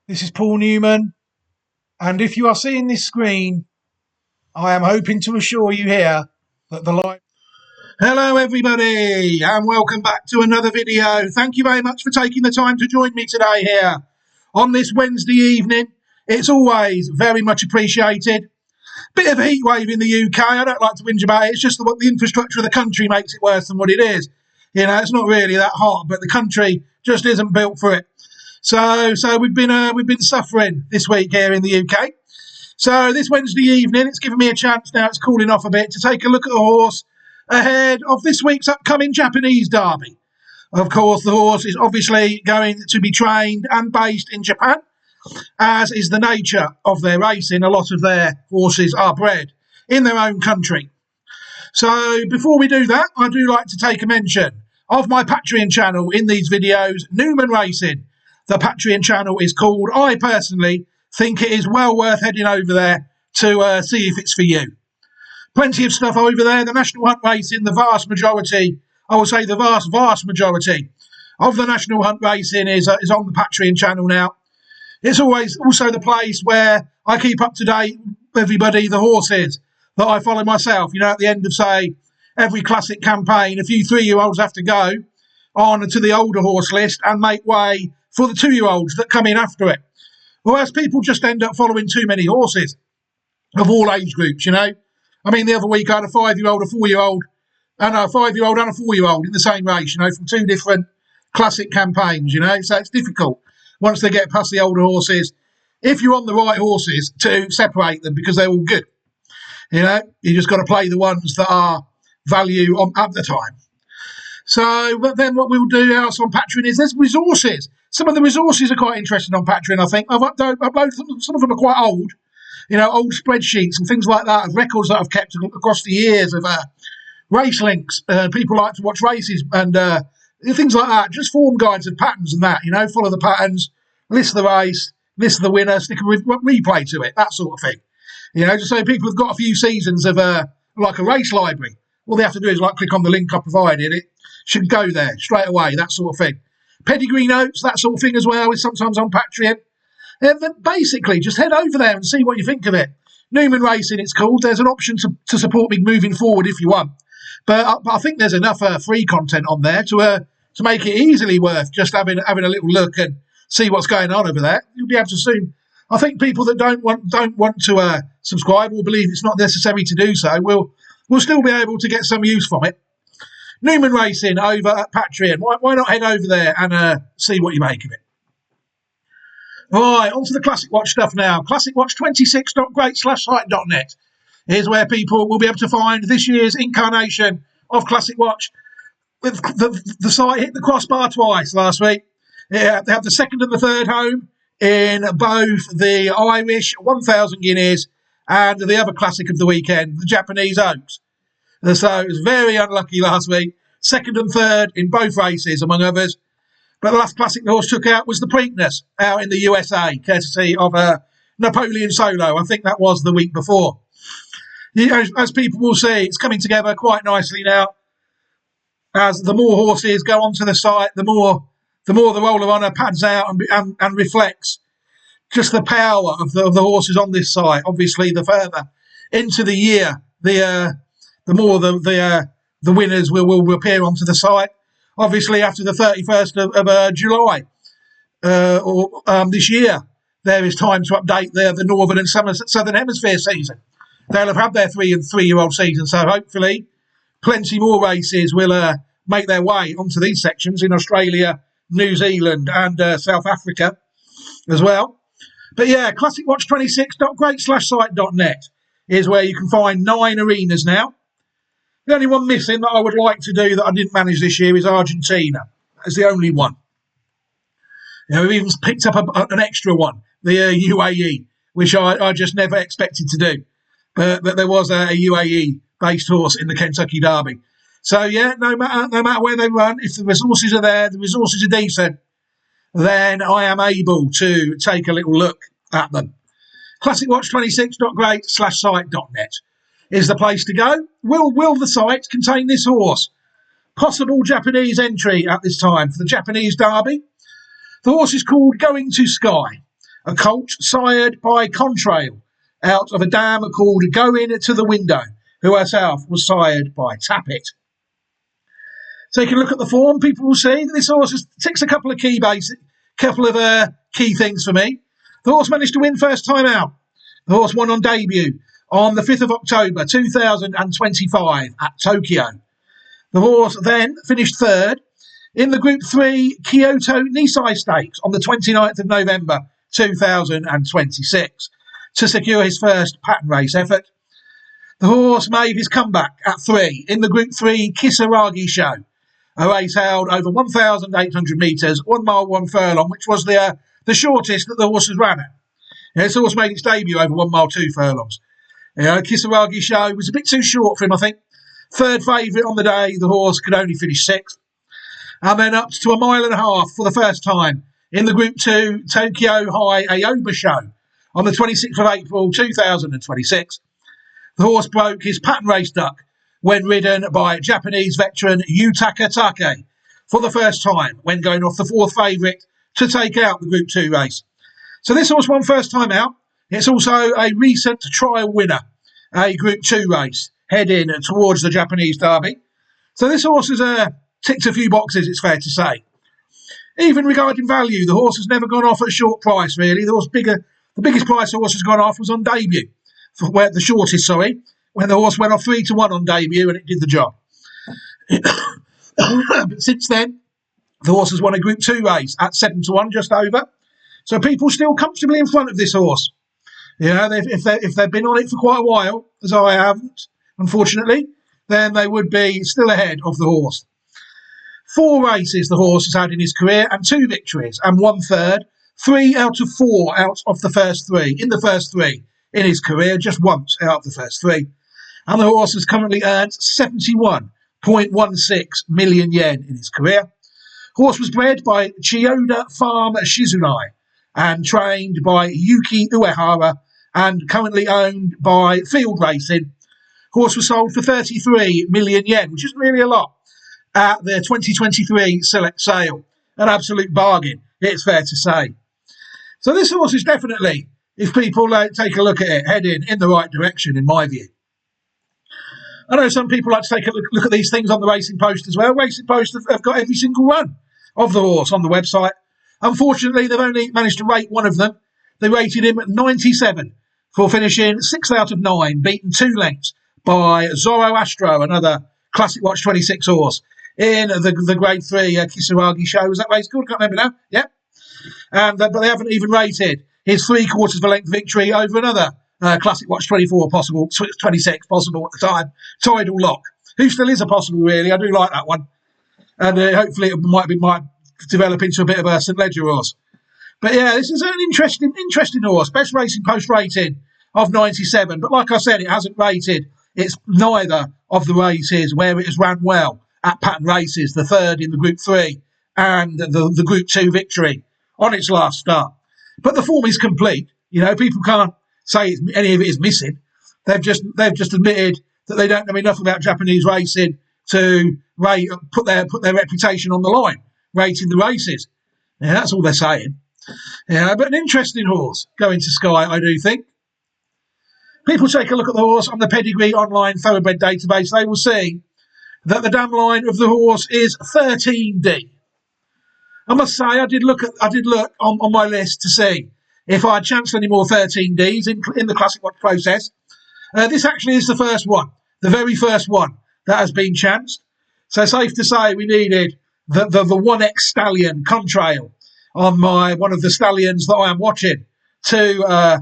This is Paul Newman, and if you are seeing this screen, I am hoping to assure you here that the light. Hello everybody, and welcome back to another video. Thank you very much for taking the time to join me today here on this Wednesday evening. It's always very much appreciated. Bit of a heat wave in the UK. I don't like to whinge about it. It's just what the infrastructure of the country makes it worse than what it is. You know, it's not really that hot, but the country just isn't built for it. So we've been suffering this week here in the UK. So this Wednesday evening, it's given me a chance now. It's cooling off a bit to take a look at a horse ahead of this week's upcoming Japanese Derby. Of course, the horse is obviously going to be trained and based in Japan, as is the nature of their racing. A lot of their horses are bred in their own country. So before we do that, I do like to take a mention of my Patreon channel in these videos, Newman Racing. The Patreon channel is called. I personally think it is well worth heading over there to see if it's for you. Plenty of stuff over there. The National Hunt Racing, the vast majority, I would say the vast majority of the National Hunt Racing is on the Patreon channel now. It's always also the place where I keep up to date with everybody, the horses that I follow myself. You know, at the end of, say, every classic campaign, a few 3-year-olds have to go on to the older horse list and make way for the 2-year-olds that come in after it. Whereas people just end up following too many horses of all age groups, you know. I mean, the other week I had a 5-year-old, a 4-year-old, and a 5-year-old and a 4-year-old in the same race, you know, from 2 different classic campaigns, you know. So it's difficult once they get past the older horses, if you're on the right horses, to separate them because they're all good. You know, you just got to play the ones that are value at the time. So, but then what we'll do else on Patreon is there's resources. Some of the resources are quite interesting on Patreon, I think. I've uploaded some of them are quite old, you know, old spreadsheets and things like that, of records that I've kept across the years of race links. People like to watch races and things like that. Just form guides of patterns and that, you know, follow the patterns, list the race, list the winner, stick a replay to it, that sort of thing. You know, just so people have got a few seasons of like a race library. All they have to do is like click on the link I provided. It should go there straight away, that sort of thing. Pedigree notes, that sort of thing as well, is sometimes on Patreon. And then basically, just head over there and see what you think of it. Newman Racing, it's called. There's an option to support me moving forward if you want. But I think there's enough free content on there to make it easily worth just having a little look and see what's going on over there. You'll be able to soon. I think people that don't want to subscribe or believe it's not necessary to do so will still be able to get some use from it. Newman Racing over at Patreon. Why not head over there and see what you make of it? Right, on to the Classic Watch stuff now. ClassicWatch26.great/site.net is where people will be able to find this year's incarnation of Classic Watch. The site hit the crossbar twice last week. Yeah, they have the second and the third home in both the Irish 1,000 guineas and the other classic of the weekend, the Japanese Oaks. So it was very unlucky last week. Second and third in both races, among others. But the last classic the horse took out was the Preakness out in the USA, courtesy of Napoleon Solo. I think that was the week before. You know, as people will see, it's coming together quite nicely now. As the more horses go onto the site, the more the Roll of Honour pads out and reflects just the power of the horses on this site. Obviously, the further into the year, the more the winners will appear onto the site. Obviously, after the 31st of July this year, there is time to update the Northern and Southern Hemisphere season. They'll have had their 3-year-old season, so hopefully plenty more races will make their way onto these sections in Australia, New Zealand and South Africa as well. But yeah, ClassicWatch26.great/site.net is where you can find 9 arenas now. The only one missing that I would like to do that I didn't manage this year is Argentina. That's the only one. You know, we've even picked up an extra one, the UAE, which I just never expected to do. But there was a UAE-based horse in the Kentucky Derby. So, yeah, no matter where they run, if the resources are there, the resources are decent, then I am able to take a little look at them. ClassicWatch26.great/site.net is the place to go. Will the site contain this horse? Possible Japanese entry at this time for the Japanese Derby. The horse is called Going to Sky, a colt sired by Contrail out of a dam called Go In to the Window, who herself was sired by Tappet. Taking a look at the form, people will see that this horse ticks a couple of key things for me. The horse managed to win first time out. The horse won on debut on the 5th of October 2025 at Tokyo. The horse then finished third in the Group 3 Kyoto Nisei Stakes on the 29th of November 2026 to secure his first pattern race effort. The horse made his comeback at 3 in the Group 3 Kisaragi Show, a race held over 1,800 metres, 1 mile, 1 furlong, which was the shortest that the horse has ran at. This horse made its debut over 1 mile, 2 furlongs. Kisaragi Show was a bit too short for him, I think. Third favourite on the day, the horse could only finish 6th. And then up to 1.5 miles for the first time in the Group 2 Tokyo High Aoba Show on the 26th of April 2026. The horse broke his pattern race duck when ridden by Japanese veteran Yutaka Take for the first time when going off the 4th favourite to take out the Group 2 race. So this horse won first time out. It's also a recent trial winner, a Group 2 race heading towards the Japanese Derby. So this horse has ticked a few boxes, it's fair to say. Even regarding value, the horse has never gone off at a short price, really. The biggest price the horse has gone off was on debut, when the horse went off 3-1 on debut and it did the job. But since then, the horse has won a Group 2 race at 7-1, just over. So people still comfortably in front of this horse. If they've been on it for quite a while, as I haven't, unfortunately, then they would be still ahead of the horse. 4 races the horse has had in his career and 2 victories and 1/3. 3 out of 4 out of the first 3. In the first 3 in his career, just once out of the first 3. And the horse has currently earned 71.16 million yen in his career. Horse was bred by Chiyoda Farm Shizunai and trained by Yuki Uehara and currently owned by Field Racing. Horse was sold for 33 million yen, which isn't really a lot, at their 2023 select sale. An absolute bargain, it's fair to say. So this horse is definitely, if people take a look at it, heading in the right direction, in my view. I know some people like to take a look at these things on the Racing Post as well. Racing Post have got every single run of the horse on the website. Unfortunately, they've only managed to rate one of them. They rated him at 97 for finishing 6 out of 9, beaten 2 lengths by Zorro Astro, another Classic Watch 26 horse, in the Grade 3 Kisaragi Show. Was that race called? I can't remember now. Yep. But they haven't even rated his 3/4 of a length victory over another Classic Watch 24 possible, 26 possible at the time, Tidal Lock, who still is a possible, really. I do like that one. And hopefully it might develop into a bit of a St. Ledger horse. But yeah, this is an interesting horse. Best Racing Post rating of 97. But like I said, it hasn't rated. It's neither of the races where it has ran well at pattern races, the 3rd in the Group 3 and the Group 2 victory on its last start. But the form is complete. People can't say any of it is missing. They've just admitted that they don't know enough about Japanese racing to put their reputation on the line, rating the races. Yeah, that's all they're saying. Yeah, but an interesting horse going to Sky, I do think. People take a look at the horse on the Pedigree Online Thoroughbred database. They will see that the dam line of the horse is 13D. I must say, I did look on my list to see if I had chanced any more 13Ds in the Classic Watch process. This actually is the first one, the very first one that has been chanced. So safe to say we needed the 1X Stallion Contrail on one of the stallions that I am watching to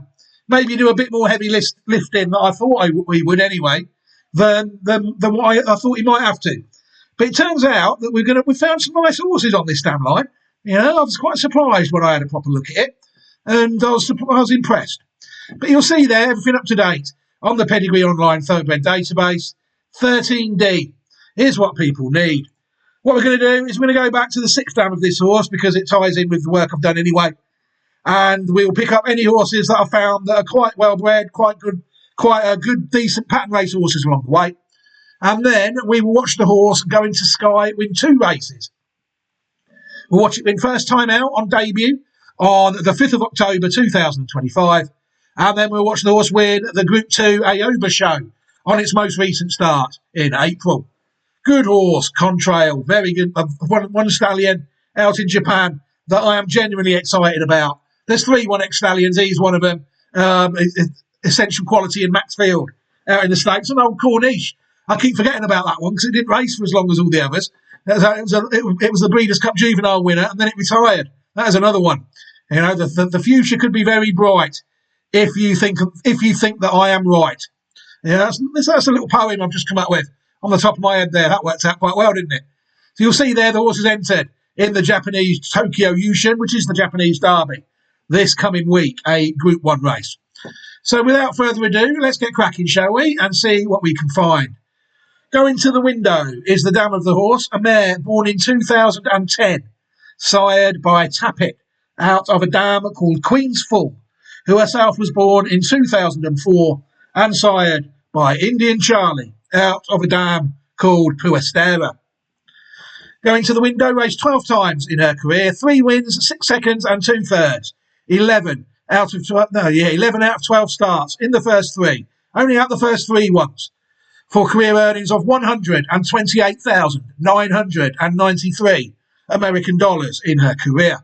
maybe do a bit more heavy lifting than I thought we would anyway, than what I thought he might have to. But it turns out that we found some nice horses on this damn line. I was quite surprised when I had a proper look at it, and I was impressed. But you'll see there everything up to date on the Pedigree Online Thoroughbred database. 13D is what people need. What we're going to do is we're going to go back to the 6th dam of this horse because it ties in with the work I've done anyway. And we'll pick up any horses that I found that are quite well bred, quite a good, decent pattern race horses along the way. And then we will watch the horse go into Sky, win 2 races. We'll watch it win first time out on debut on the 5th of October 2025. And then we'll watch the horse win the Group 2 Aoba Show on its most recent start in April. Good horse, Contrail, very good. One stallion out in Japan that I am genuinely excited about. There's 3 1X stallions. He's one of them. Essential Quality in Maxfield out in the States. And old Corniche. I keep forgetting about that one because it didn't race for as long as all the others. It was the Breeders' Cup Juvenile winner, and then it retired. That is another one. You know, the future could be very bright if you think that I am right. Yeah, that's a little poem I've just come up with on the top of my head there. That worked out quite well, didn't it? So you'll see there the horse has entered in the Japanese Tokyo Yushin, which is the Japanese Derby, this coming week, a Group 1 race. So without further ado, let's get cracking, shall we, and see what we can find. Going to the window is the dam of the horse, a mare born in 2010, sired by Tappet, out of a dam called Queen's Full, who herself was born in 2004 and sired by Indian Charlie, out of a dam called Puestera. Going to the window, raced 12 times in her career, 3 wins, 6 seconds and 2 thirds. 11 out of 12 starts in the first 3, only out the first 3 once, for career earnings of $128,993 American dollars in her career.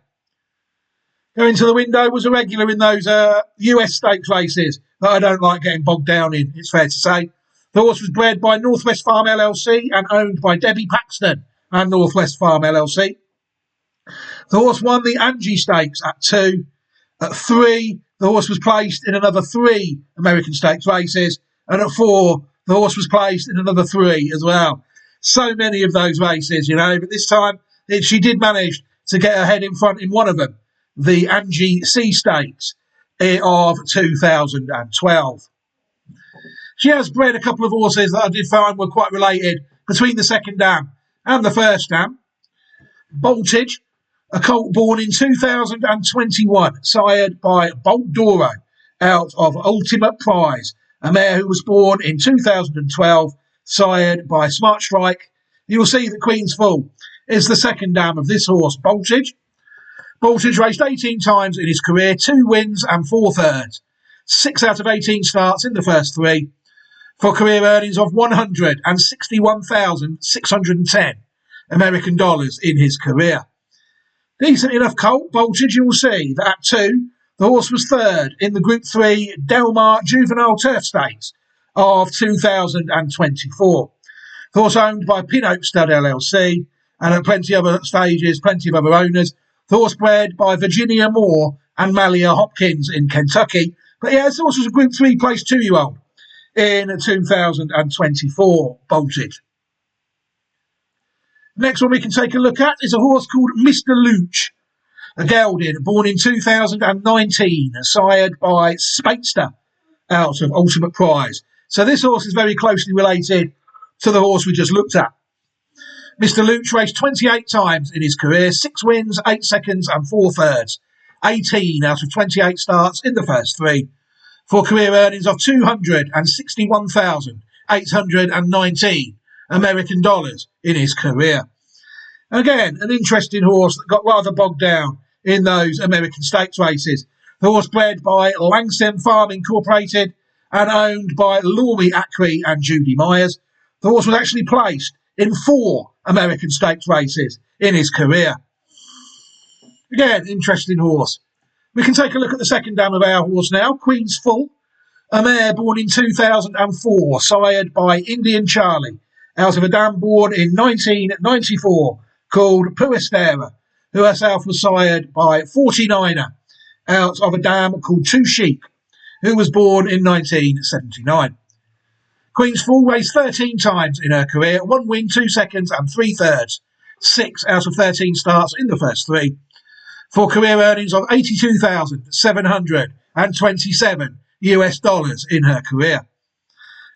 Going to the window was a regular in those US stakes races that I don't like getting bogged down in, it's fair to say. The horse was bred by Northwest Farm LLC and owned by Debbie Paxton and Northwest Farm LLC. The horse won the Angie Stakes at 2. At 3, the horse was placed in another 3 American Stakes races. And at 4, the horse was placed in another 3 as well. So many of those races, you know, but this time she did manage to get her head in front in one of them, the Angie C Stakes of 2012. She has bred a couple of horses that I did find were quite related between the second dam and the first dam. Boltage, a colt born in 2021, sired by Bolt Doro, out of Ultimate Prize, a mare who was born in 2012, sired by Smart Strike. You'll see that Queen's Full is the second dam of this horse, Boltage. Boltage raced 18 times in his career, 2 wins and 4 thirds, 6 out of 18 starts in the first 3, for career earnings of $161,610 American dollars in his career. Decent enough colt, Boltage. You will see that at 2, the horse was 3rd in the Group 3 Delmar Juvenile Turf Stakes of 2024. The horse owned by Pin Oak Stud LLC and at plenty of other stages, plenty of other owners. The horse bred by Virginia Moore and Malia Hopkins in Kentucky. But yeah, this horse was a Group 3 place 2-year-old in 2024, Boltage. Next one we can take a look at is a horse called Mr. Looch, a gelding born in 2019, sired by Speedster out of Ultimate Prize. So this horse is very closely related to the horse we just looked at. Mr. Looch raced 28 times in his career, 6 wins, 8 seconds and 4 thirds, 18 out of 28 starts in the first 3, for career earnings of $261,819 American dollars in his career. Again, an interesting horse that got rather bogged down in those American Stakes races. The horse bred by Langston Farm Incorporated and owned by Laurie Ackrey and Judy Myers. The horse was actually placed in 4 American Stakes races in his career. Again, interesting horse. We can take a look at the second dam of our horse now, Queen's Full, a mare born in 2004, sired by Indian Charlie, out of a dam born in 1994 called Puestera, who herself was sired by 49er, out of a dam called Two Chic, who was born in 1979. Queen's Full raced 13 times in her career, 1 win, 2 seconds and 3 thirds, 6 out of 13 starts in the first 3, for career earnings of $82,727 US dollars in her career.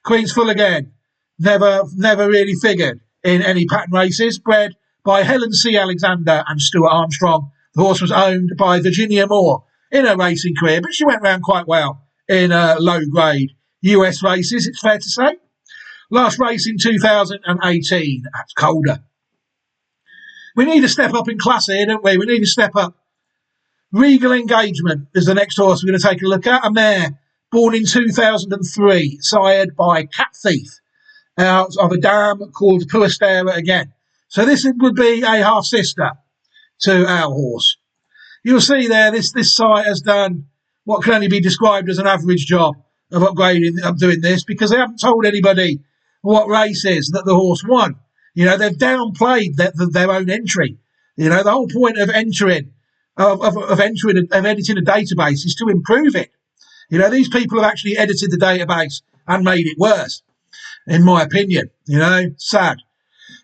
Queen's Full again, never really figured in any pattern races, bred by Helen C. Alexander and Stuart Armstrong. The horse was owned by Virginia Moore in her racing career, but she went round quite well in low-grade US races, it's fair to say. Last race in 2018 at Calder. We need a step up in class here, don't we? We need a step up. Regal Engagement is the next horse we're going to take a look at. A mare born in 2003, sired by Cat Thief, out of a dam called Puestera again. So this would be a half-sister to our horse. You'll see there, this site has done what can only be described as an average job of upgrading, of doing this, because they haven't told anybody what races that the horse won. You know, they've downplayed their own entry. You know, the whole point of entering, of editing a database is to improve it. You know, these people have actually edited the database and made it worse, in my opinion. You know, sad.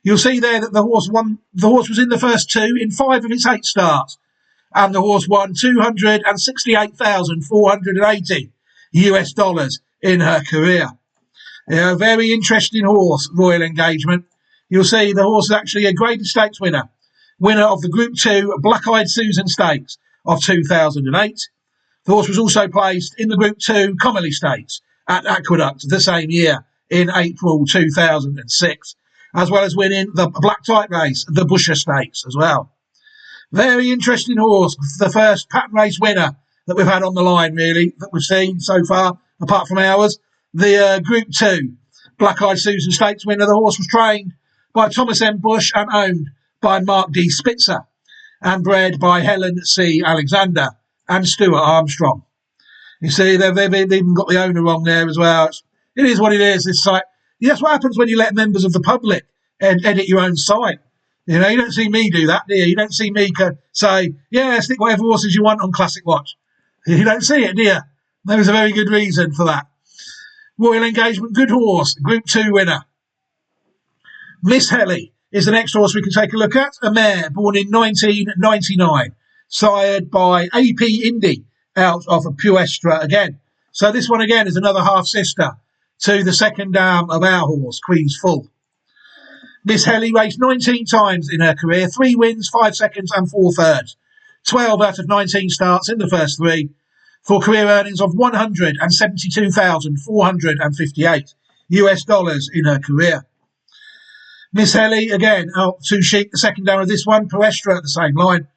You'll see there that the horse won. The horse was in the first two in 5 of its 8 starts, and the horse won $268,480 in her career. A very interesting horse, Royal Engagement. You'll see the horse is actually a graded stakes winner of the Group 2 Black-Eyed Susan Stakes of 2008. The horse was also placed in the Group 2 Commerly Stakes at Aqueduct the same year in April 2006, as well as winning the black type race, the Busher Stakes as well. Very interesting horse, the first pattern race winner that we've had on the line, really, that we've seen so far, apart from ours. The Group 2 Black-Eyed Susan Stakes winner. The horse was trained by Thomas M. Bush and owned by Mark D. Spitzer, and bred by Helen C. Alexander and Stuart Armstrong. You see, they've even got the owner wrong there as well. It is what it is, this site. That's what happens when you let members of the public edit your own site. You know, you don't see me do that, do you? You don't see me say, yeah, stick whatever horses you want on Classic Watch. You don't see it, do you? There was a very good reason for that. Royal Engagement, good horse, Group 2 winner. Miss Helly is the next horse we can take a look at. A mare born in 1999, sired by AP Indy out of Puestra again. So this one again is another half-sister to the second dam of our horse, Queen's Full. Miss Helly raced 19 times in her career, 3 wins, 5 seconds and 4 thirds. 12 out of 19 starts in the first 3 for career earnings of $172,458 in her career. Miss Helly, again, out 2 sheep, the second down of this one, Puestra at the same line.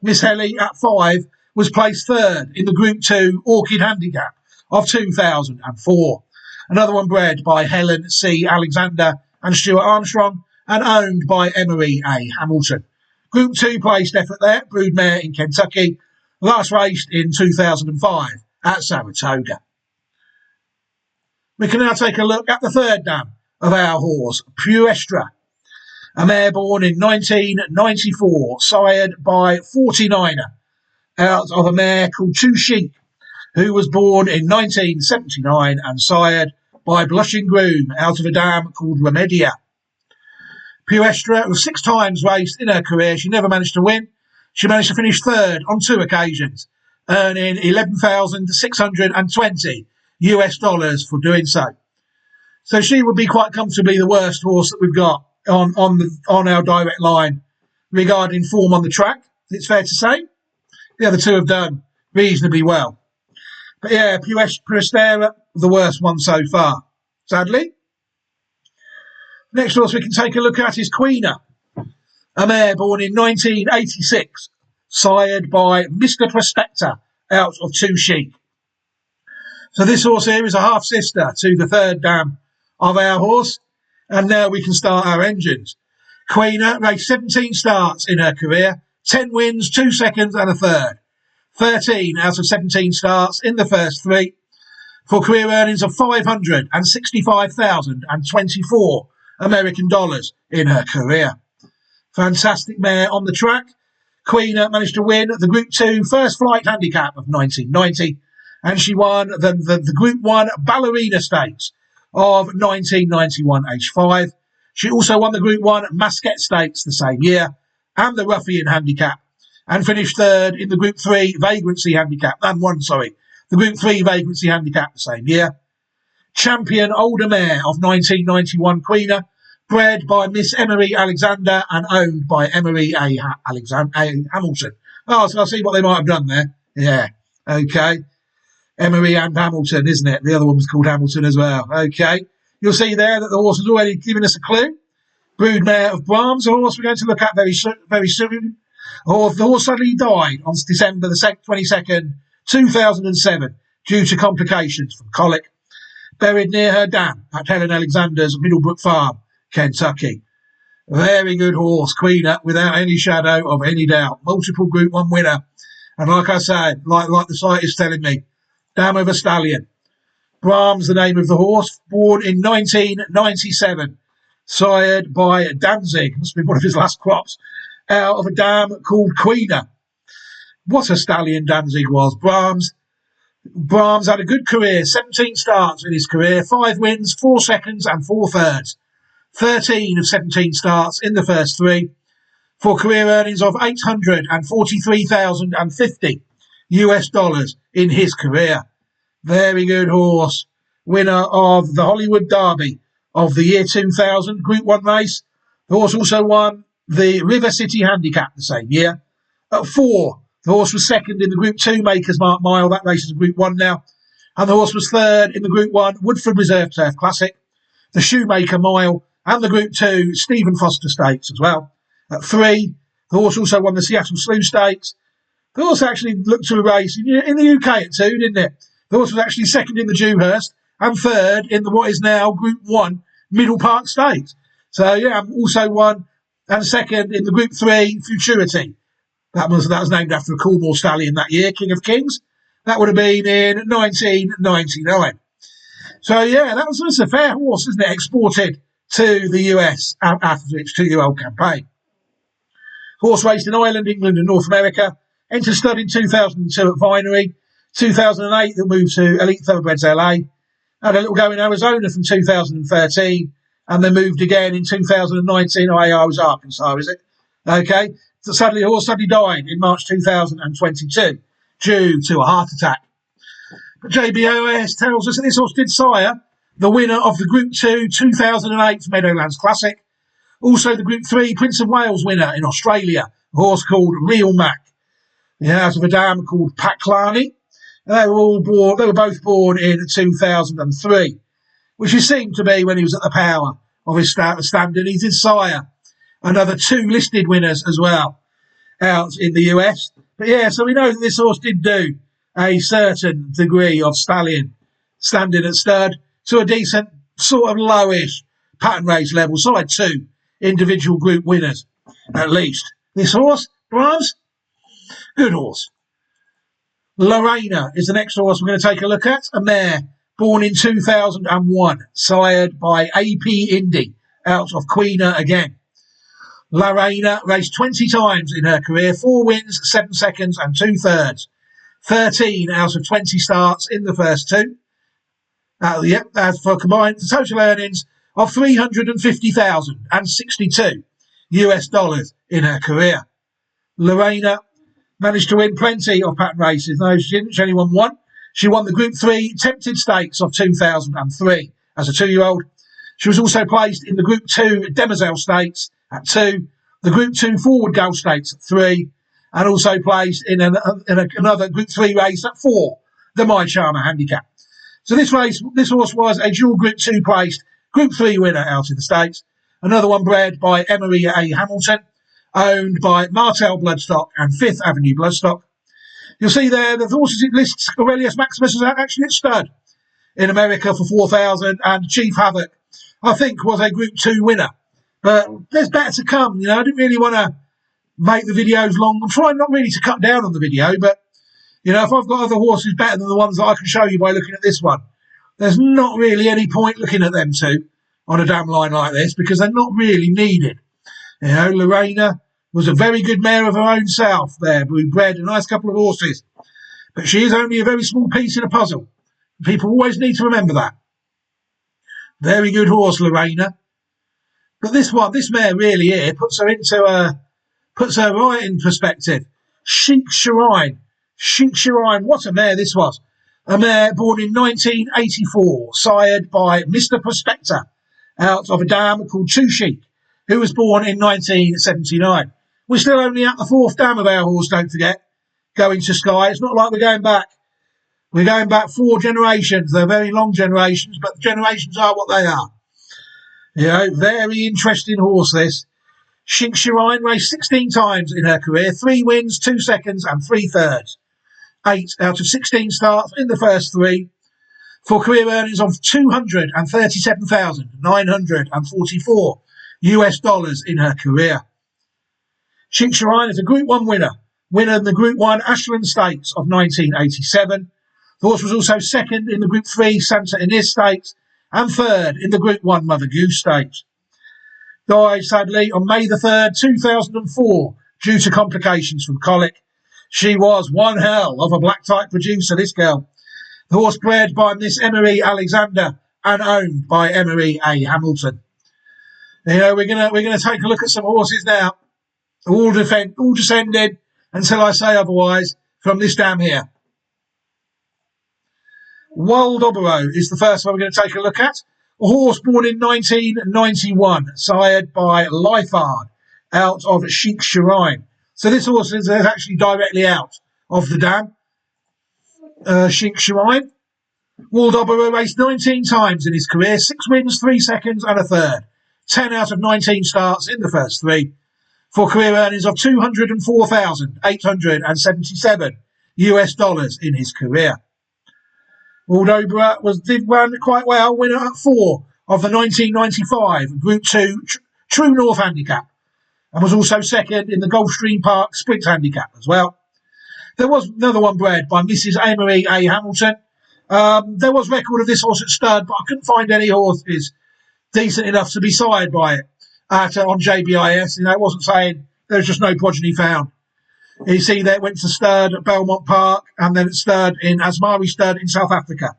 Miss Helly at 5 was placed 3rd in the Group 2 Orchid Handicap of 2004. Another one bred by Helen C. Alexander and Stuart Armstrong and owned by Emery A. Hamilton. Group 2 placed effort there, broodmare in Kentucky, last raced in 2005 at Saratoga. We can now take a look at the third dam of our horse, Puestra. A mare born in 1994, sired by 49er, out of a mare called Two Sheep, who was born in 1979 and sired by Blushing Groom out of a dam called Remedia. Puestra was 6 times raced in her career. She never managed to win. She managed to finish 3rd on 2 occasions, earning $11,620 for doing so. So she would be quite comfortably the worst horse that we've got on our direct line regarding form on the track. It's fair to say. The other 2 have done reasonably well. But yeah, Puestera, the worst one so far, sadly. Next horse we can take a look at is Queener, a mare born in 1986, sired by Mr. Prospector out of Two Sheep. So this horse here is a half-sister to the third dam of our horse, and now we can start our engines. Queener raced 17 starts in her career, 10 wins, 2 seconds and a third. 13 out of 17 starts in the first 3 for career earnings of $565,024 American dollars in her career. Fantastic mare on the track. Queener managed to win the Group 2 First Flight Handicap of 1990, and she won the Group 1 Ballerina Stakes of 1991 H5. She also won the Group 1 Masquet Stakes the same year and the Ruffian Handicap, and finished 3rd in the Group 3 Vagrancy Handicap, the Group 3 Vagrancy Handicap the same year. Champion Older Mare of 1991 Queener, bred by Miss Emery Alexander and owned by Emery A. Hamilton. Oh, so I see what they might have done there. Yeah, okay. Emery and Hamilton, isn't it? The other one was called Hamilton as well. Okay. You'll see there that the horse has already given us a clue. Broodmare of Brahms, a horse we're going to look at very soon. The horse suddenly died on December the 22nd, 2007, due to complications from colic. Buried near her dam at Helen Alexander's Middlebrook Farm, Kentucky. Very good horse, Queener, without any shadow of any doubt. Multiple Group 1 winner. And like I said, like the site is telling me, dam of a stallion. Brahms, the name of the horse, born in 1997, sired by Danzig, must be one of his last crops, out of a dam called Queener. What a stallion Danzig was. Brahms had a good career, 17 starts in his career, 5 wins, 4 seconds and 4 thirds. 13 of 17 starts in the first 3, for career earnings of $843,050 US in his career. Very good horse. Winner of the Hollywood Derby of the year 2000, Group 1 race. The horse also won the River City Handicap the same year. At 4, the horse was second in the Group 2 Maker's Mark Mile. That race is Group 1 now. And the horse was third in the Group 1 Woodford Reserve Turf Classic, the Shoemaker Mile, and the Group 2 Stephen Foster Stakes as well. At 3, the horse also won the Seattle Slew Stakes. The horse actually looked to a race in the UK at 2, didn't it? The horse was actually second in the Dewhurst and third in the what is now Group 1 Middle Park Stakes. So, yeah, also won and second in the Group 3 Futurity. That was named after a Coolmore stallion that year, King of Kings. That would have been in 1999. So, yeah, that was a fair horse, isn't it? Exported to the US after its 2-year-old campaign. Horse raced in Ireland, England and North America. Entered stud in 2002 at Vinery. 2008 that moved to Elite Thoroughbreds LA. Had a little go in Arizona from 2013. And then moved again in 2019. I was Arkansas, is it? Okay. So sadly, the horse suddenly died in March 2022 due to a heart attack. But JBOS tells us that this horse did sire the winner of the Group 2 2008 Meadowlands Classic. Also the Group 3 Prince of Wales winner in Australia, a horse called Real Mac. Out of a dam called Paklani. They were both born in 2003, which he seemed to be when he was at the power of his standard. He did sire another 2 listed winners as well out in the US. But yeah, so we know that this horse did do a certain degree of stallion standing at stud to a decent sort of lowish pattern race level, side 2 individual group winners at least. This horse, Brahms, good horse. Lorena is the next horse we're going to take a look at. A mare born in 2001, sired by AP Indy out of Queener again. Lorena raced 20 times in her career, 4 wins, 7 seconds and 2 thirds. 13 out of 20 starts in the first 2. As for combined total earnings of $350,062 US in her career. Lorena managed to win plenty of pattern races. No, she didn't. She only won 1. She won the Group 3 Tempted Stakes of 2003 as a 2-year-old. She was also placed in the Group 2 Demoiselle Stakes at 2, the Group 2 Forward Goal Stakes at 3, and also placed in another Group 3 race at 4, the My Charmer Handicap. So this horse was a dual Group 2 placed Group 3 winner out in the States. Another one bred by Emery A. Hamilton, owned by Martel Bloodstock and Fifth Avenue Bloodstock. You'll see there the horses it lists Aurelius Maximus is actually at stud in America for 4,000, and Chief Havoc, I think, was a Group 2 winner. But there's better to come. You know, I didn't really want to make the videos long. I'm trying not really to cut down on the video, but, you know, if I've got other horses better than the ones that I can show you by looking at this one, there's not really any point looking at them two on a damn line like this because they're not really needed. You know, Lorena was a very good mare of her own self there. We bred a nice couple of horses. But she is only a very small piece in a puzzle. People always need to remember that. Very good horse, Lorena. But this mare really here puts her right in perspective. Chic Shrine, what a mare this was. A mare born in 1984, sired by Mr. Prospector, out of a dam called Too Chic, who was born in 1979. We're still only at the 4th dam of our horse, don't forget, going to Sky. It's not like we're going back. We're going back 4 generations. They're very long generations, but generations are what they are. You know, very interesting horse this. Shink Shirine raced 16 times in her career, 3 wins, 2 seconds and 3 thirds. 8 out of 16 starts in the first 3 for career earnings of $237,944 US dollars in her career. Shink Shirine is a Group 1 winner in the Group 1 Ashland Stakes of 1987. The horse was also second in the Group 3 Santa Ynez Stakes and third in the Group 1 Mother Goose Stakes. Died sadly on May the 3rd, 2004, due to complications from colic. She was one hell of a black type producer, this girl. The horse bred by Miss Emery Alexander and owned by Emery A. Hamilton. You know, we're gonna take a look at some horses now, all descending until I say otherwise from this dam here. Wild Obero is the first one we're going to take a look at. A horse born in 1991, sired by Lifeard, out of Shink Shirine. So this horse is actually directly out of the dam. Shink Shirine. Wild Obero raced 19 times in his career, 6 wins, 3 seconds and a third. 10 out of 19 starts in the first 3. For career earnings of $204,877 US dollars in his career. Wild Obero did run quite well, winner at 4 of the 1995 Group 2 True North Handicap, and was also second in the Gulfstream Park Sprint Handicap as well. There was another one bred by Mrs. Emery A. Hamilton. There was record of this horse at stud, but I couldn't find any horses decent enough to be sired by it on JBIS. You know, it wasn't saying there was just no progeny found. You see there, it went to stud at Belmont Park and then it stud in Asmari Stud in South Africa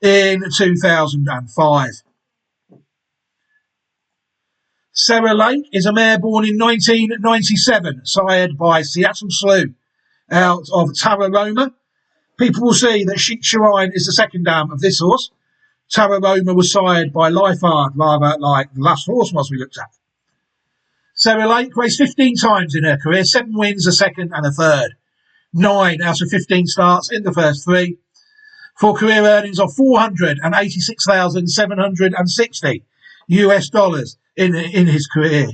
in 2005. Sarah Lake is a mare born in 1997, sired by Seattle Slew out of Tararoma. People will see that Shink Shirine is the second dam of this horse. Tararoma was sired by Lifeard, rather like the last horse was we looked at. Sarah Lake raced 15 times in her career, 7 wins, a second and a third. 9 out of 15 starts in the first 3. For career earnings of $486,760 US dollars in her career.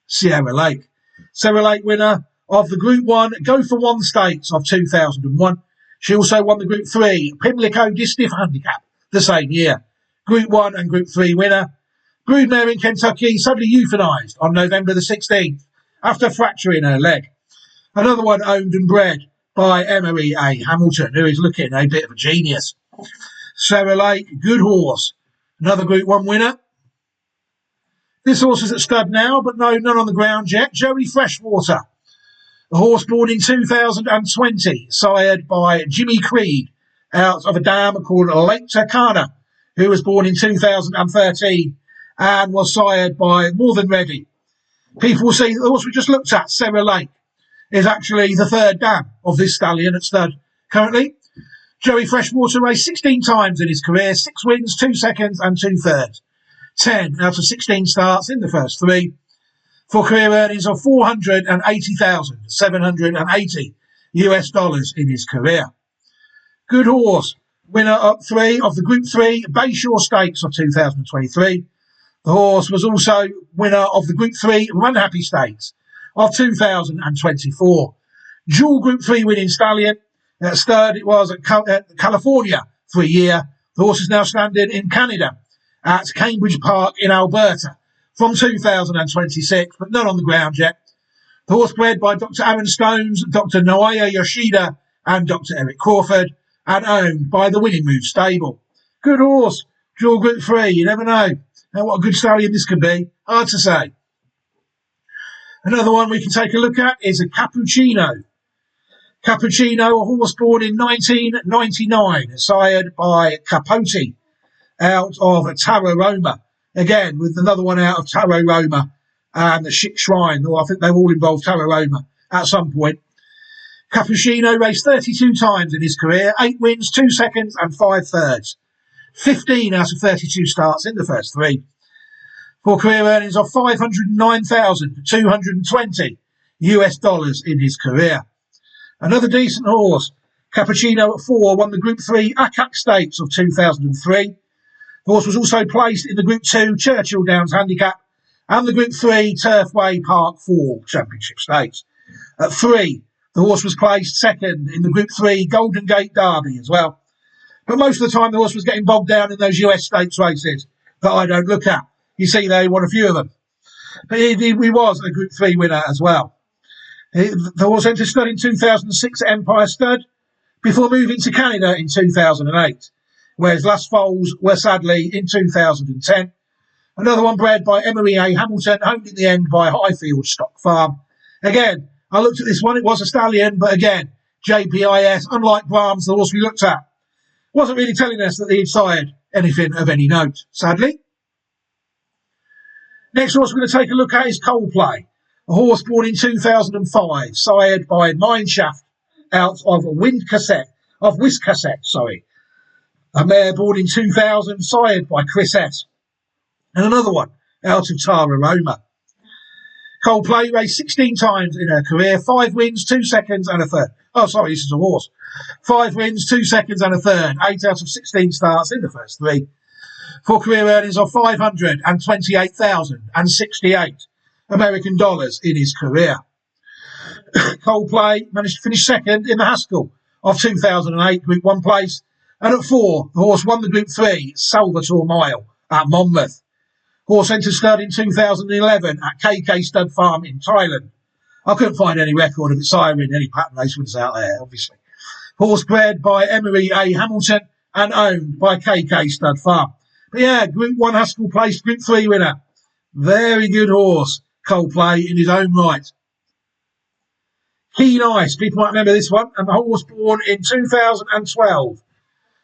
Sarah Lake. Sarah Lake winner of the Group 1 Go for One Stakes of 2001. She also won the Group 3 Pimlico Distiff Handicap the same year. Group 1 and Group 3 winner. Broodmare in Kentucky suddenly euthanised on November the 16th after fracturing her leg. Another one owned and bred by Emery A. Hamilton, who is looking a bit of a genius. Sarah Lake, good horse. Another Group 1 winner. This horse is at stud now, but no, none on the ground yet. Joey Freshwater. A horse born in 2020, sired by Jimmy Creed out of a dam called Lake Turkana, who was born in 2013 and was sired by More Than Ready. People will see that the horse we just looked at, Sarah Lake, is actually the third dam of this stallion at stud currently. Joey Freshwater raced 16 times in his career, 6 wins, 2 seconds and 2 thirds. 10 out of 16 starts in the first 3. For career earnings of $480,780 US dollars in his career. Good horse, winner up 3 of the Group 3 Bayshore Stakes of 2023. The horse was also winner of the Group 3 Run Happy Stakes of 2024. Dual Group 3 winning stallion. At stud, it was at California for a year. The horse is now standing in Canada at Cambridge Park in Alberta from 2026, but none on the ground yet. The horse bred by Dr. Aaron Stones, Dr. Noaya Yoshida and Dr. Eric Crawford, and owned by the Winning Move stable. Good horse, dual Group 3, you never know. Now, what a good stallion this could be, hard to say. Another one we can take a look at is a Cappuccino. Cappuccino, a horse born in 1999, sired by Capote out of Tararoma. Again, with another one out of Tararoma and the Shink Shirine. I think they all involved Tararoma at some point. Cappuccino raced 32 times in his career, 8 wins, 2 seconds and 5 thirds. 15 out of 32 starts in the first 3. For career earnings of $509,220 US dollars in his career. Another decent horse, Cappuccino at 4, won the Group 3 ACAC Stakes of 2003. The horse was also placed in the Group 2 Churchill Downs Handicap and the Group 3 Turfway Park 4 Championship Stakes. At 3, the horse was placed second in the Group 3 Golden Gate Derby as well. But most of the time, the horse was getting bogged down in those US stakes races that I don't look at. You see, they won a few of them. But he was a Group 3 winner as well. The horse entered stud in 2006 at Empire Stud before moving to Canada in 2008, whereas last foals were sadly in 2010. Another one bred by Emery A. Hamilton, owned in the end by Highfield Stock Farm. Again, I looked at this one, it was a stallion, but again, JPIS, unlike Brahms, the horse we looked at, wasn't really telling us that he'd sired anything of any note, sadly. Next horse we're going to take a look at is Coldplay, a horse born in 2005, sired by Mineshaft out of Wiscasset. A mare born in 2000, sired by Chris S. And another one out of Tara Roma. Coldplay raced 16 times in her career, 5 wins, 2 seconds and a third. Oh, sorry, this is a horse. 5 wins, 2 seconds and a third. 8 out of 16 starts in the first 3. For career earnings of $528,068 American dollars in his career. Coldplay managed to finish second in the Haskell of 2008 Group 1 place. And at 4, the horse won the Group 3 Salvatore Mile at Monmouth. Horse entered stud in 2011 at KK Stud Farm in Thailand. I couldn't find any record of it siring any pattern race winners out there, obviously. Horse bred by Emery A. Hamilton and owned by KK Stud Farm. But yeah, Group 1 Haskell placed Group 3 winner. Very good horse, Coldplay, in his own right. Keen Ice, people might remember this one, and the horse born in 2012,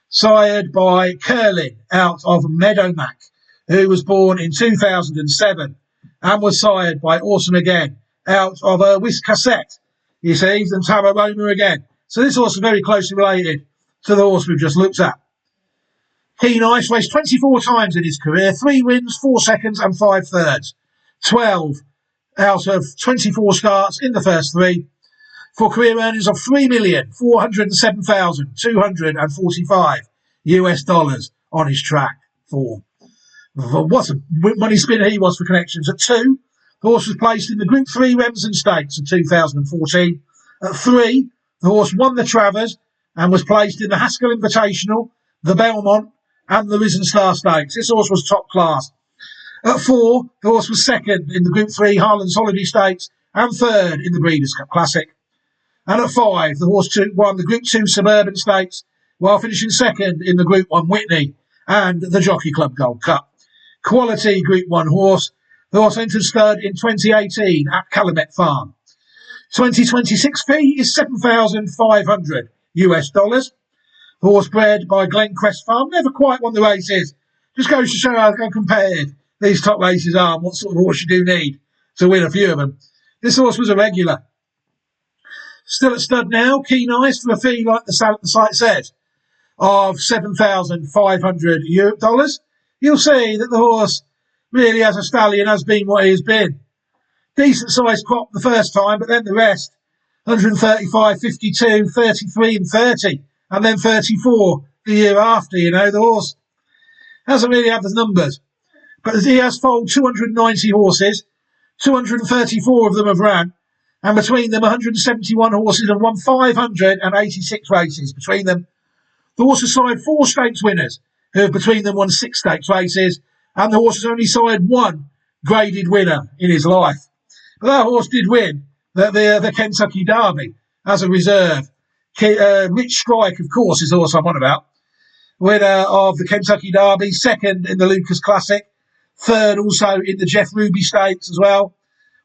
sired by Curlin out of Meadowmack, who was born in 2007 and was sired by Awesome Again out of Wiscasset. You see, and Tara Roma again. So this horse is very closely related to the horse we've just looked at. Keen Ice raced 24 times in his career, 3 wins, 4 seconds and 5 thirds. 12 out of 24 starts in the first 3. For career earnings of $3,407,245 US dollars on his track form. What a money spinner he was for connections. At 2, the horse was placed in the Group 3 Remsen Stakes in 2014. At 3, the horse won the Travers and was placed in the Haskell Invitational, the Belmont and the Risen Star Stakes. This horse was top class. At 4, the horse was second in the Group 3 Harlan's Holiday Stakes and third in the Breeders' Cup Classic. And at 5, the horse won the Group 2 Suburban Stakes while finishing second in the Group 1 Whitney and the Jockey Club Gold Cup. Quality Group 1 horse. The horse entered stud in 2018 at Calumet Farm. 2026 fee is $7,500 US dollars. The horse bred by Glencrest Farm. Never quite won the races. Just goes to show how competitive these top races are and what sort of horse you do need to win a few of them. This horse was a regular. Still at stud now. Keen Ice for a fee, like the site says, of $7,500 You'll see that the horse really, as a stallion, has been what he has been. Decent sized crop the first time, but then the rest, 135, 52, 33 and 30, and then 34 the year after. You know, the horse hasn't really had the numbers. But he has foaled 290 horses, 234 of them have ran, and between them 171 horses have won 586 races between them. The horse has sired 4 stakes winners, who have between them won 6 stakes races, and the horse has only sired 1 graded winner in his life. But that horse did win the Kentucky Derby as a reserve. Rich Strike, of course, is the horse I'm on about. Winner of the Kentucky Derby, second in the Lucas Classic, third also in the Jeff Ruby Stakes as well,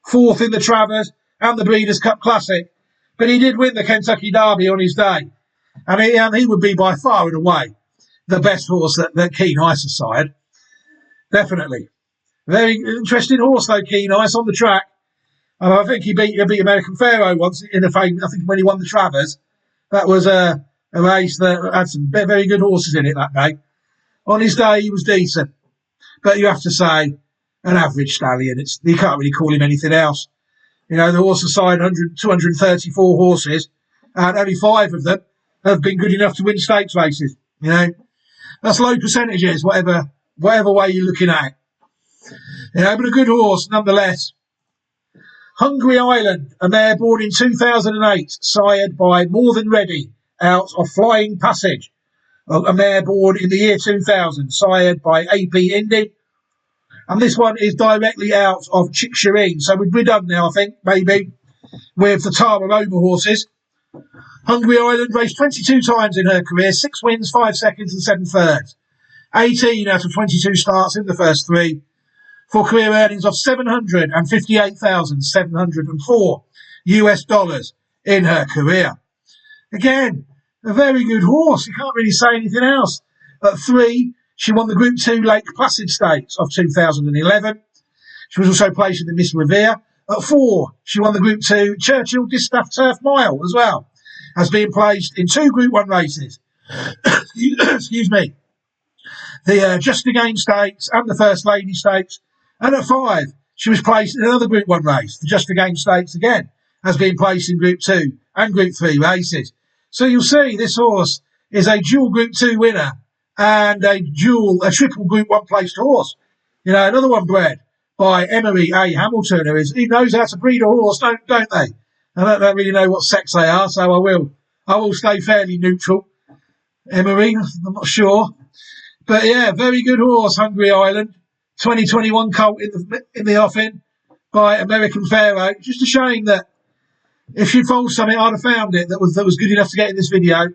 fourth in the Travers and the Breeders' Cup Classic. But he did win the Kentucky Derby on his day, and he would be by far and away the best horse that Keen Ice has sired. Definitely. Very interesting horse, though, Keen Ice on the track. I think he beat American Pharaoh once in I think when he won the Travers. That was a race that had some very good horses in it that day. On his day, he was decent. But you have to say, an average stallion. You can't really call him anything else. You know, the horse has sired 234 horses, and only 5 of them have been good enough to win stakes races. You know, that's low percentages, whatever way you're looking at it. Yeah, but a good horse nonetheless. Hungry Island, a mare born in 2008, sired by More Than Ready, out of Flying Passage. A mare born in the year 2000, sired by AP Indy. And this one is directly out of Chick Shireen. So we're done now, I think, maybe, with the Tara Roma horses. Hungry Island raced 22 times in her career, 6 wins, 5 seconds and 7 thirds. 18 out of 22 starts in the first 3, for career earnings of $758,704 US dollars in her career. Again, a very good horse. You can't really say anything else. At 3, she won the Group 2 Lake Placid Stakes of 2011. She was also placed in the Miss Revere. At 4, she won the Group 2 Churchill Distaff Turf Mile as well, as being placed in 2 Group 1 races. Excuse me. The Just Again Stakes and the First Lady Stakes. And at 5, she was placed in another Group 1 race, the Just Again Stakes again, as being placed in Group 2 and Group 3 races. So you'll see this horse is a dual Group 2 winner and a triple Group 1 placed horse. You know, another one bred by Emery A. Hamilton, who knows how to breed a horse, don't they? I don't really know what sex they are, so I will stay fairly neutral. Emery, I'm not sure. But yeah, very good horse, Hungry Island. 2021 colt in the offing by American Pharaoh. Just a shame that if she'd foaled something, I'd have found it that was good enough to get in this video.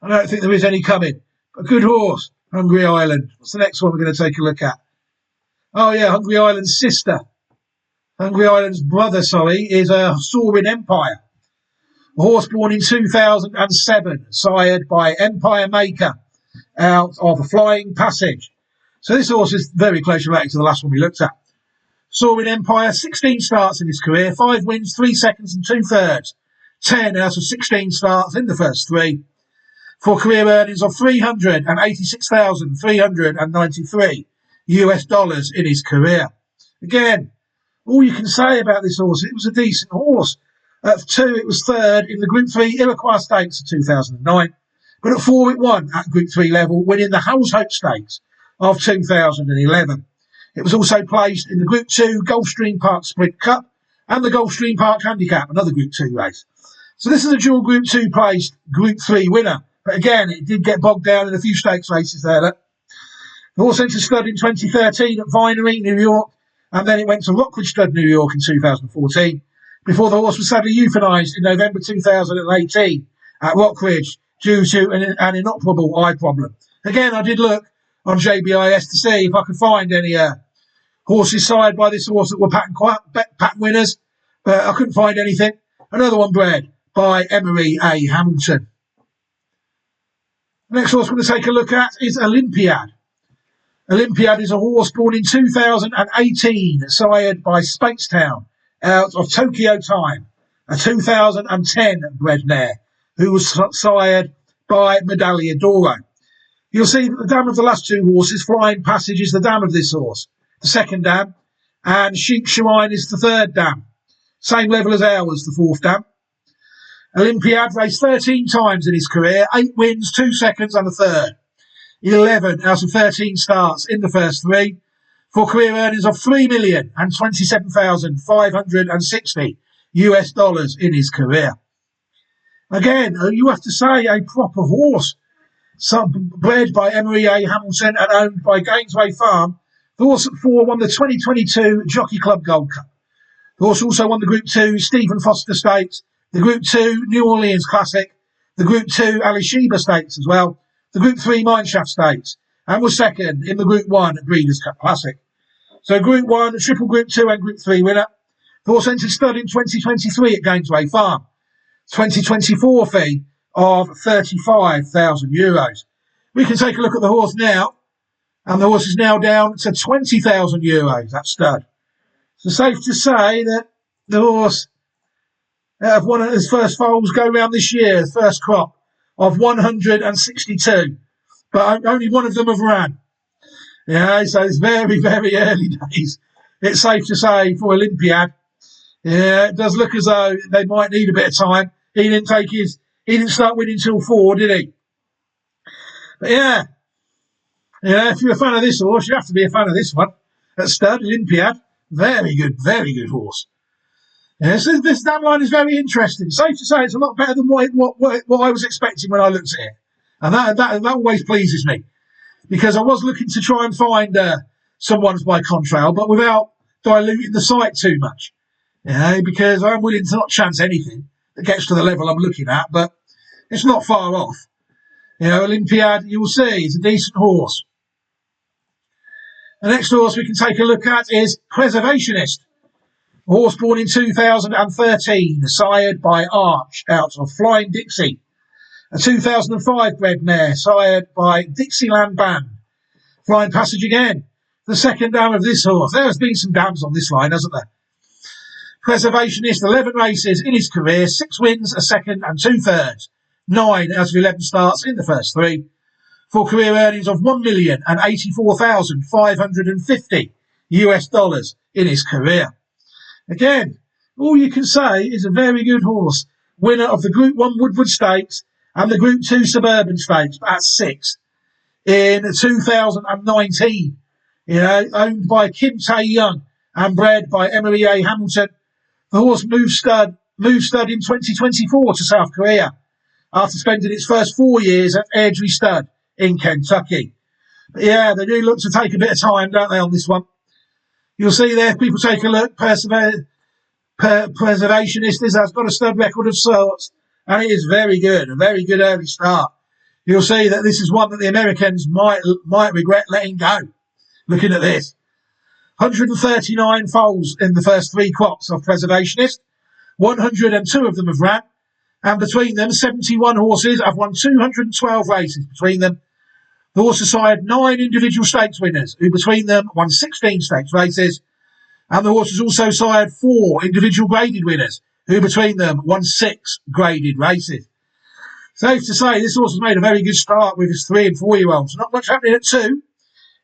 I don't think there is any coming. But good horse, Hungry Island. What's the next one we're going to take a look at? Oh yeah, Hungry Island's sister. Hungry Island's brother, is a Soaring Empire. A horse born in 2007, sired by Empire Maker, out of a Flying Passage. So this horse is very closely related to the last one we looked at. Soaring Empire, 16 starts in his career, 5 wins, 3 seconds and 2 thirds. 10 out of 16 starts in the first 3. For career earnings of $386,393 US dollars in his career. Again, all you can say about this horse, it was a decent horse. At 2, it was 3rd in the Group 3 Iroquois Stakes of 2009. But at 4, it won at Group 3 level, winning the Howes Hope Stakes of 2011. It was also placed in the Group 2 Gulfstream Park Sprint Cup and the Gulfstream Park Handicap, another Group 2 race. So this is a dual Group 2 placed Group 3 winner. But again, it did get bogged down in a few stakes races there. Look. The horse entered stud in 2013 at Vinery, New York, and then it went to Rockridge Stud, New York in 2014, before the horse was sadly euthanised in November 2018 at Rockridge due to an inoperable eye problem. Again, I did look on JBIS to see if I could find any horses sired by this horse that were pattern winners, but I couldn't find anything. Another one bred by Emery A. Hamilton. The next horse we're going to take a look at is Olympiad. Olympiad is a horse born in 2018, sired by Speightstown, out of Tokyo Time, a 2010 bred mare, who was sired by Medaglia d'Oro. You'll see that the dam of the last 2 horses, Flying Passage, is the dam of this horse, the second dam, and Sheik Shirine is the 3rd dam. Same level as ours, the 4th dam. Olympiad raced 13 times in his career, 8 wins, 2 seconds and a third. 11 out of 13 starts in the first 3, for career earnings of $3,027,560 US dollars in his career. Again, you have to say a proper horse. Bred by Emery A. Hamilton and owned by Gainesway Farm. The horse at 4 won the 2022 Jockey Club Gold Cup. The horse also won the Group 2 Stephen Foster Stakes, the Group 2 New Orleans Classic, the Group 2 Alysheba Stakes as well, the Group 3 Mineshaft Stakes, and was 2nd in the Group 1 Breeders' Cup Classic. So Group 1, triple Group 2 and Group 3 winner. The horse entered stud in 2023 at Gainesway Farm. 2024 fee of €35,000. We can take a look at the horse now, and the horse is now down to €20,000, that stud. So safe to say that the horse, out of one of his first foals go round this year, first crop of 162, but only one of them have ran. Yeah, so it's very, very early days. It's safe to say for Olympiad. Yeah, it does look as though they might need a bit of time. He didn't start winning till 4, did he? But yeah, if you're a fan of this horse, you have to be a fan of this one. at stud, Olympiad. Very good horse. Yes, this damn line is very interesting. Safe to say it's a lot better than what I was expecting when I looked at it. And that always pleases me, because I was looking to try and find someone's by contrail, but without diluting the site too much. Because I'm willing to not chance anything that gets to the level I'm looking at, but it's not far off. Olympiad, you will see, is a decent horse. The next horse we can take a look at is Preservationist. A horse born in 2013, sired by Arch out of Flying Dixie. A 2005 bred mare, sired by Dixieland Band. Flying Passage again. The second dam of this horse. There has been some dams on this line, hasn't there? Preservationist, 11 races in his career, 6 wins, a second and 2 thirds. 9 out of 11 starts in the first 3. For career earnings of $1,084,550 US in his career. Again, all you can say is a very good horse. Winner of the Group 1 Woodward Stakes and the Group 2 Suburban Stakes at 6 in 2019. Owned by Kim Tae-young and bred by Emery A. Hamilton. The horse moved stud in 2024 to South Korea after spending its first 4 years at Airdrie Stud in Kentucky. But yeah, they do look to take a bit of time, don't they, on this one? You'll see there, if people take a look, Preservationist has got a stud record of sorts, and it is very good, a very good early start. You'll see that this is one that the Americans might regret letting go. Looking at this. 139 foals in the first 3 crops of Preservationist. 102 of them have ran, and between them, 71 horses have won 212 races between them. The horses sired 9 individual stakes winners, who between them won 16 stakes races. And the horses also sired 4 individual graded winners, who between them won 6 graded races. Safe to say, this horse has made a very good start with his 3 and 4 year olds. Not much happening at 2,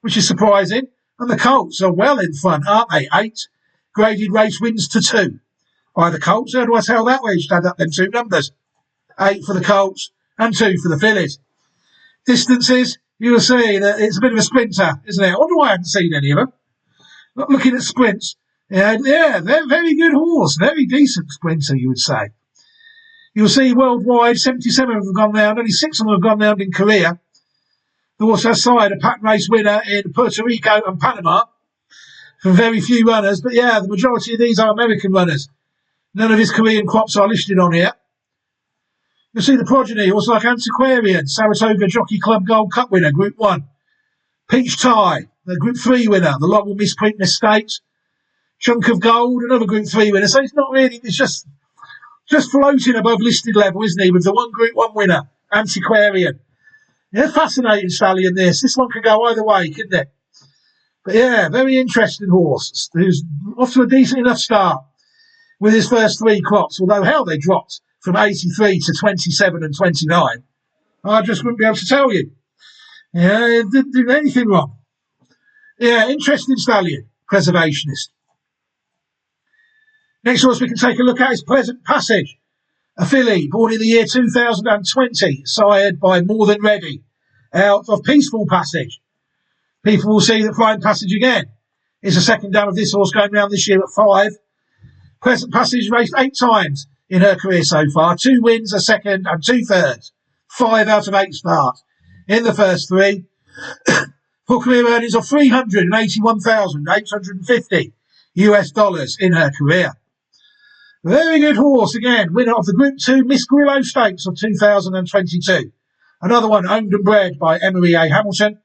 which is surprising. And the colts are well in front, aren't they? 8 graded race wins to 2 by the colts. How do I tell that way? You should add up them 2 numbers. 8 for the colts and 2 for the fillies. Distances, you'll see that it's a bit of a sprinter, isn't it? Although I haven't seen any of them. Not looking at sprints. Yeah, they're very good horse. Very decent sprinter, you would say. You'll see worldwide, 77 of them have gone round. Only 6 of them have gone round in Korea. The horse has sired a pattern race winner in Puerto Rico and Panama for very few runners. But yeah, the majority of these are American runners. None of his Korean crops are listed on here. You'll see the progeny, horse like Antiquarian, Saratoga Jockey Club Gold Cup winner, Group 1. Peach Tie, the Group 3 winner, the Lowell Miss Preakness Stakes. Chunk of Gold, another Group 3 winner. So it's not really, it's just floating above listed level, isn't he, with the one Group 1 winner, Antiquarian. Yeah, fascinating stallion this. This one could go either way, couldn't it? But yeah, very interesting horse, who's off to a decent enough start with his first 3 crops, although how they dropped from 83 to 27 and 29, I just wouldn't be able to tell you. Yeah, it didn't do anything wrong. Yeah, interesting stallion, Preservationist. Next horse we can take a look at is Pleasant Passage, a filly born in the year 2020, sired by More Than Ready, out of Peaceful Passage. People will see that Flying Passage again is the second dam of this horse going round this year at 5. Pleasant Passage raced 8 times in her career so far, 2 wins, a second and 2 thirds, 5 out of 8 starts in the first 3. For career earnings of $381,850 US in her career. Very good horse again, winner of the Group 2 Miss Grillo Stakes of 2022. Another one owned and bred by Emery A. Hamilton.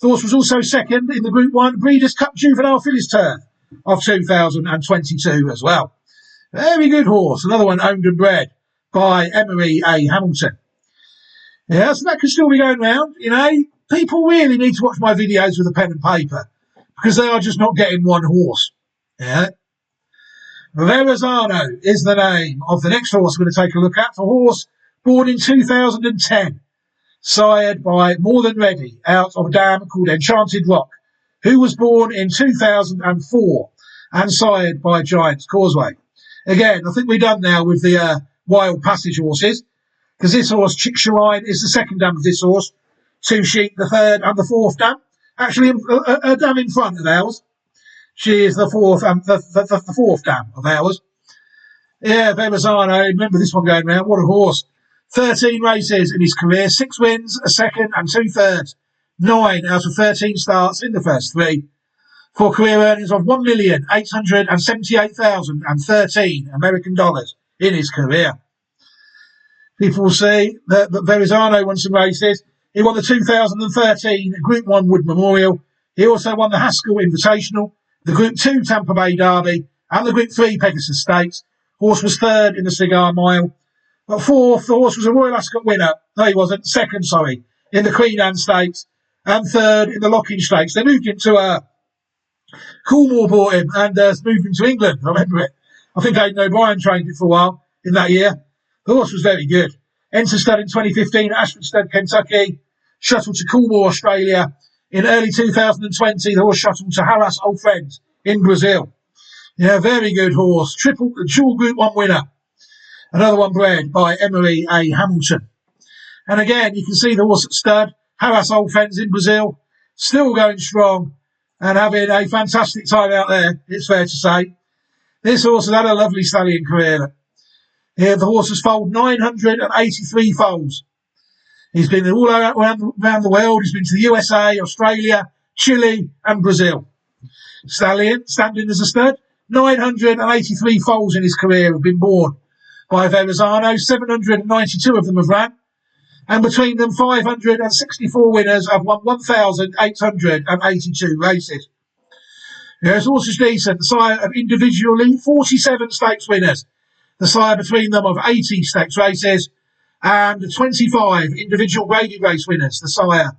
The horse was also second in the Group 1 Breeders' Cup Juvenile Fillies Turf of 2022 as well. Very good horse, another one owned and bred by Emery A. Hamilton. Yeah, so that could still be going round. People really need to watch my videos with a pen and paper because they are just not getting one horse. Yeah. Verrazano is the name of the next horse we're going to take a look at. A horse born in 2010, sired by More Than Ready out of a dam called Enchanted Rock, who was born in 2004 and sired by Giant's Causeway. Again, I think we're done now with the Wild Passage horses, because this horse, Chickshirine, is the second dam of this horse. 2 Sheep, the third and the 4th dam. Actually, a dam in front of ours. She is the fourth, the fourth dam of ours. Yeah, Verrazano, remember this one going round. What a horse. 13 races in his career, 6 wins, a second and 2 thirds. 9 out of 13 starts in the first 3. For career earnings of $1,878,013 American dollars in his career. People will see that Verrazano won some races. He won the 2013 Group 1 Wood Memorial. He also won the Haskell Invitational, the Group 2 Tampa Bay Derby, and the Group 3 Pegasus Stakes. Horse was third in the Cigar Mile. But fourth, the horse was a Royal Ascot winner. No, he wasn't. Second, sorry, in the Queen Anne Stakes. And third in the Locking Stakes. They moved him to Coolmore bought him and moved him to England. I remember it. I think Aidan O'Brien trained it for a while in that year. The horse was very good. Entered stud in 2015 at Ashford Stud, Kentucky. Shuttled to Coolmore, Australia. In early 2020, the horse shuttled to Harras Old Friends in Brazil. Yeah, very good horse. Dual Group 1 winner. Another one bred by Emery A. Hamilton. And again, you can see the horse at stud. Harras Old Friends in Brazil. Still going strong and having a fantastic time out there, it's fair to say. This horse has had a lovely stallion career. Here, the horse has foaled 983 foals. He's been all around the world. He's been to the USA, Australia, Chile, and Brazil. Stallion, standing as a stud, 983 foals in his career have been born by Verrazano. 792 of them have ran. And between them, 564 winners have won 1,882 races. Yeah, his horse is decent. The sire of individually 47 stakes winners. The sire between them of 80 stakes races and 25 individual graded race winners. The sire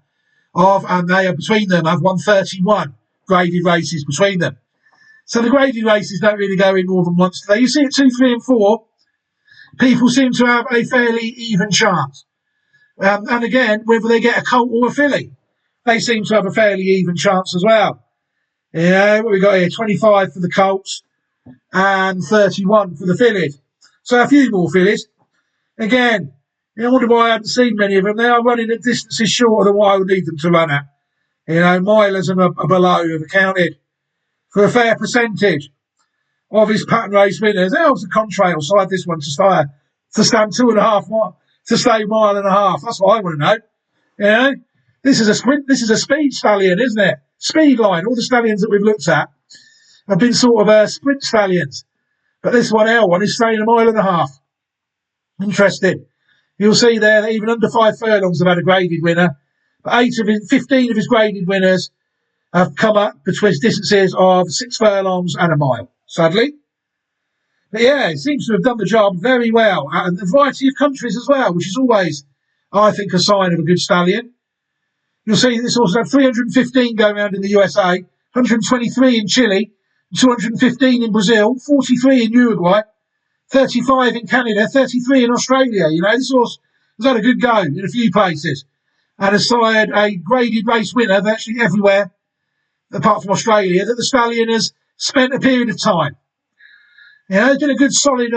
of, and they are between them, have won 31 graded races between them. So the graded races don't really go in more than once today. You see at 2, 3 and 4, people seem to have a fairly even chance. And again, whether they get a colt or a filly, they seem to have a fairly even chance as well. Yeah, what we got here, 25 for the colts and 31 for the fillies. So a few more fillies. Again, I wonder why I haven't seen many of them. They are running at distances shorter than what I would need them to run at. Milers and below have accounted for a fair percentage of his pattern race winners. There's the contrail side this one to stand 2.5 miles. To stay 1.5 miles. That's what I want to know. This is a sprint. This is a speed stallion, isn't it? Speed line. All the stallions that we've looked at have been sort of sprint stallions. But this one, L1, is staying 1.5 miles. Interesting. You'll see there that even under 5 furlongs have had a graded winner. But 15 of his graded winners have come up between distances of 6 furlongs and 1 mile, sadly. But yeah, it seems to have done the job very well. And a variety of countries as well, which is always, I think, a sign of a good stallion. You'll see this also had 315 going around in the USA, 123 in Chile, 215 in Brazil, 43 in Uruguay, 35 in Canada, 33 in Australia. This horse has had a good go in a few places and has sired a graded race winner virtually everywhere, apart from Australia, that the stallion has spent a period of time. It's been a good, solid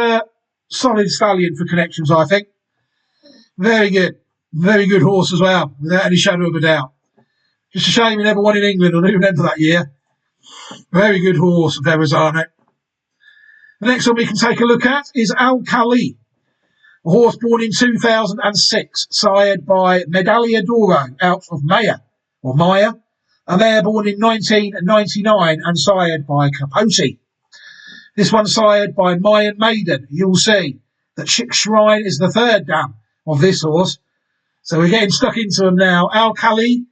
stallion for connections, I think. Very good. Very good horse as well, without any shadow of a doubt. Just a shame he never won in England. I do remember that year. Very good horse, Verrazano. The next one we can take a look at is Al Khali, a horse born in 2006, sired by Medaglia d'Oro out of Maya, a mare born in 1999 and sired by Capote. This one sired by Mayan Maiden. You'll see that Chick Shrine is the third dam of this horse. So we're getting stuck into them now. Al Khali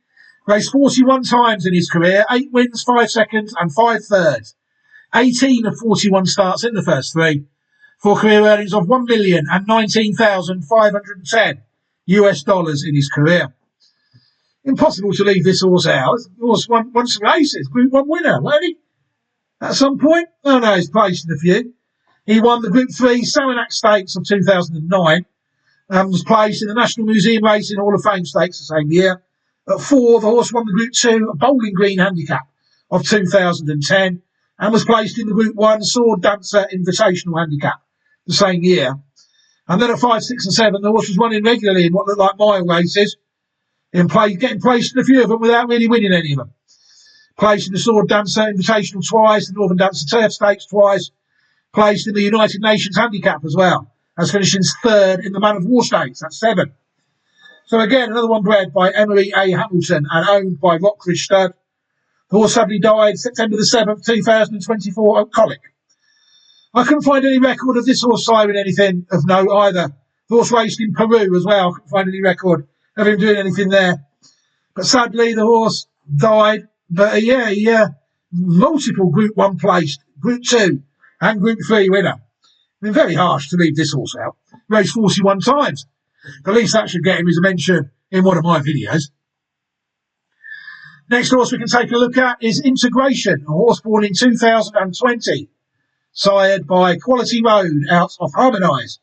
raced 41 times in his career, 8 wins, 5 seconds and 5 thirds. 18 of 41 starts in the first 3 for career earnings of $1,019,510 US dollars in his career. Impossible to leave this horse out. The horse won some races, Group 1 winner, wasn't he? At some point? Oh no, he's placed in a few. He won the Group 3 Saranac Stakes of 2009 and was placed in the National Museum Racing Hall of Fame Stakes the same year. At 4, the horse won the Group 2 Bowling Green Handicap of 2010 and was placed in the Group 1 Sword Dancer Invitational Handicap the same year. And then at 5, 6 and 7, the horse was running regularly in what looked like mile races, getting placed in a few of them without really winning any of them. Placed in the Sword Dancer Invitational twice, the Northern Dancer Turf Stakes twice. Placed in the United Nations Handicap as well, as finishing third in the Man of War Stakes. That's 7. So again, another one bred by Emery A. Hamilton and owned by Rockridge Stud. The horse sadly died September the 7th, 2024 at Colic. I couldn't find any record of this horse siring anything of note either. The horse raced in Peru as well. I couldn't find any record of him doing anything there. But sadly, the horse died. But multiple Group 1 placed, Group 2 and Group 3 winner. I mean, very harsh to leave this horse out. Raced 41 times. At least that should get him as a mention in one of my videos. Next horse we can take a look at is Integration, a horse born in 2020. Sired by Quality Road out of Harmonise.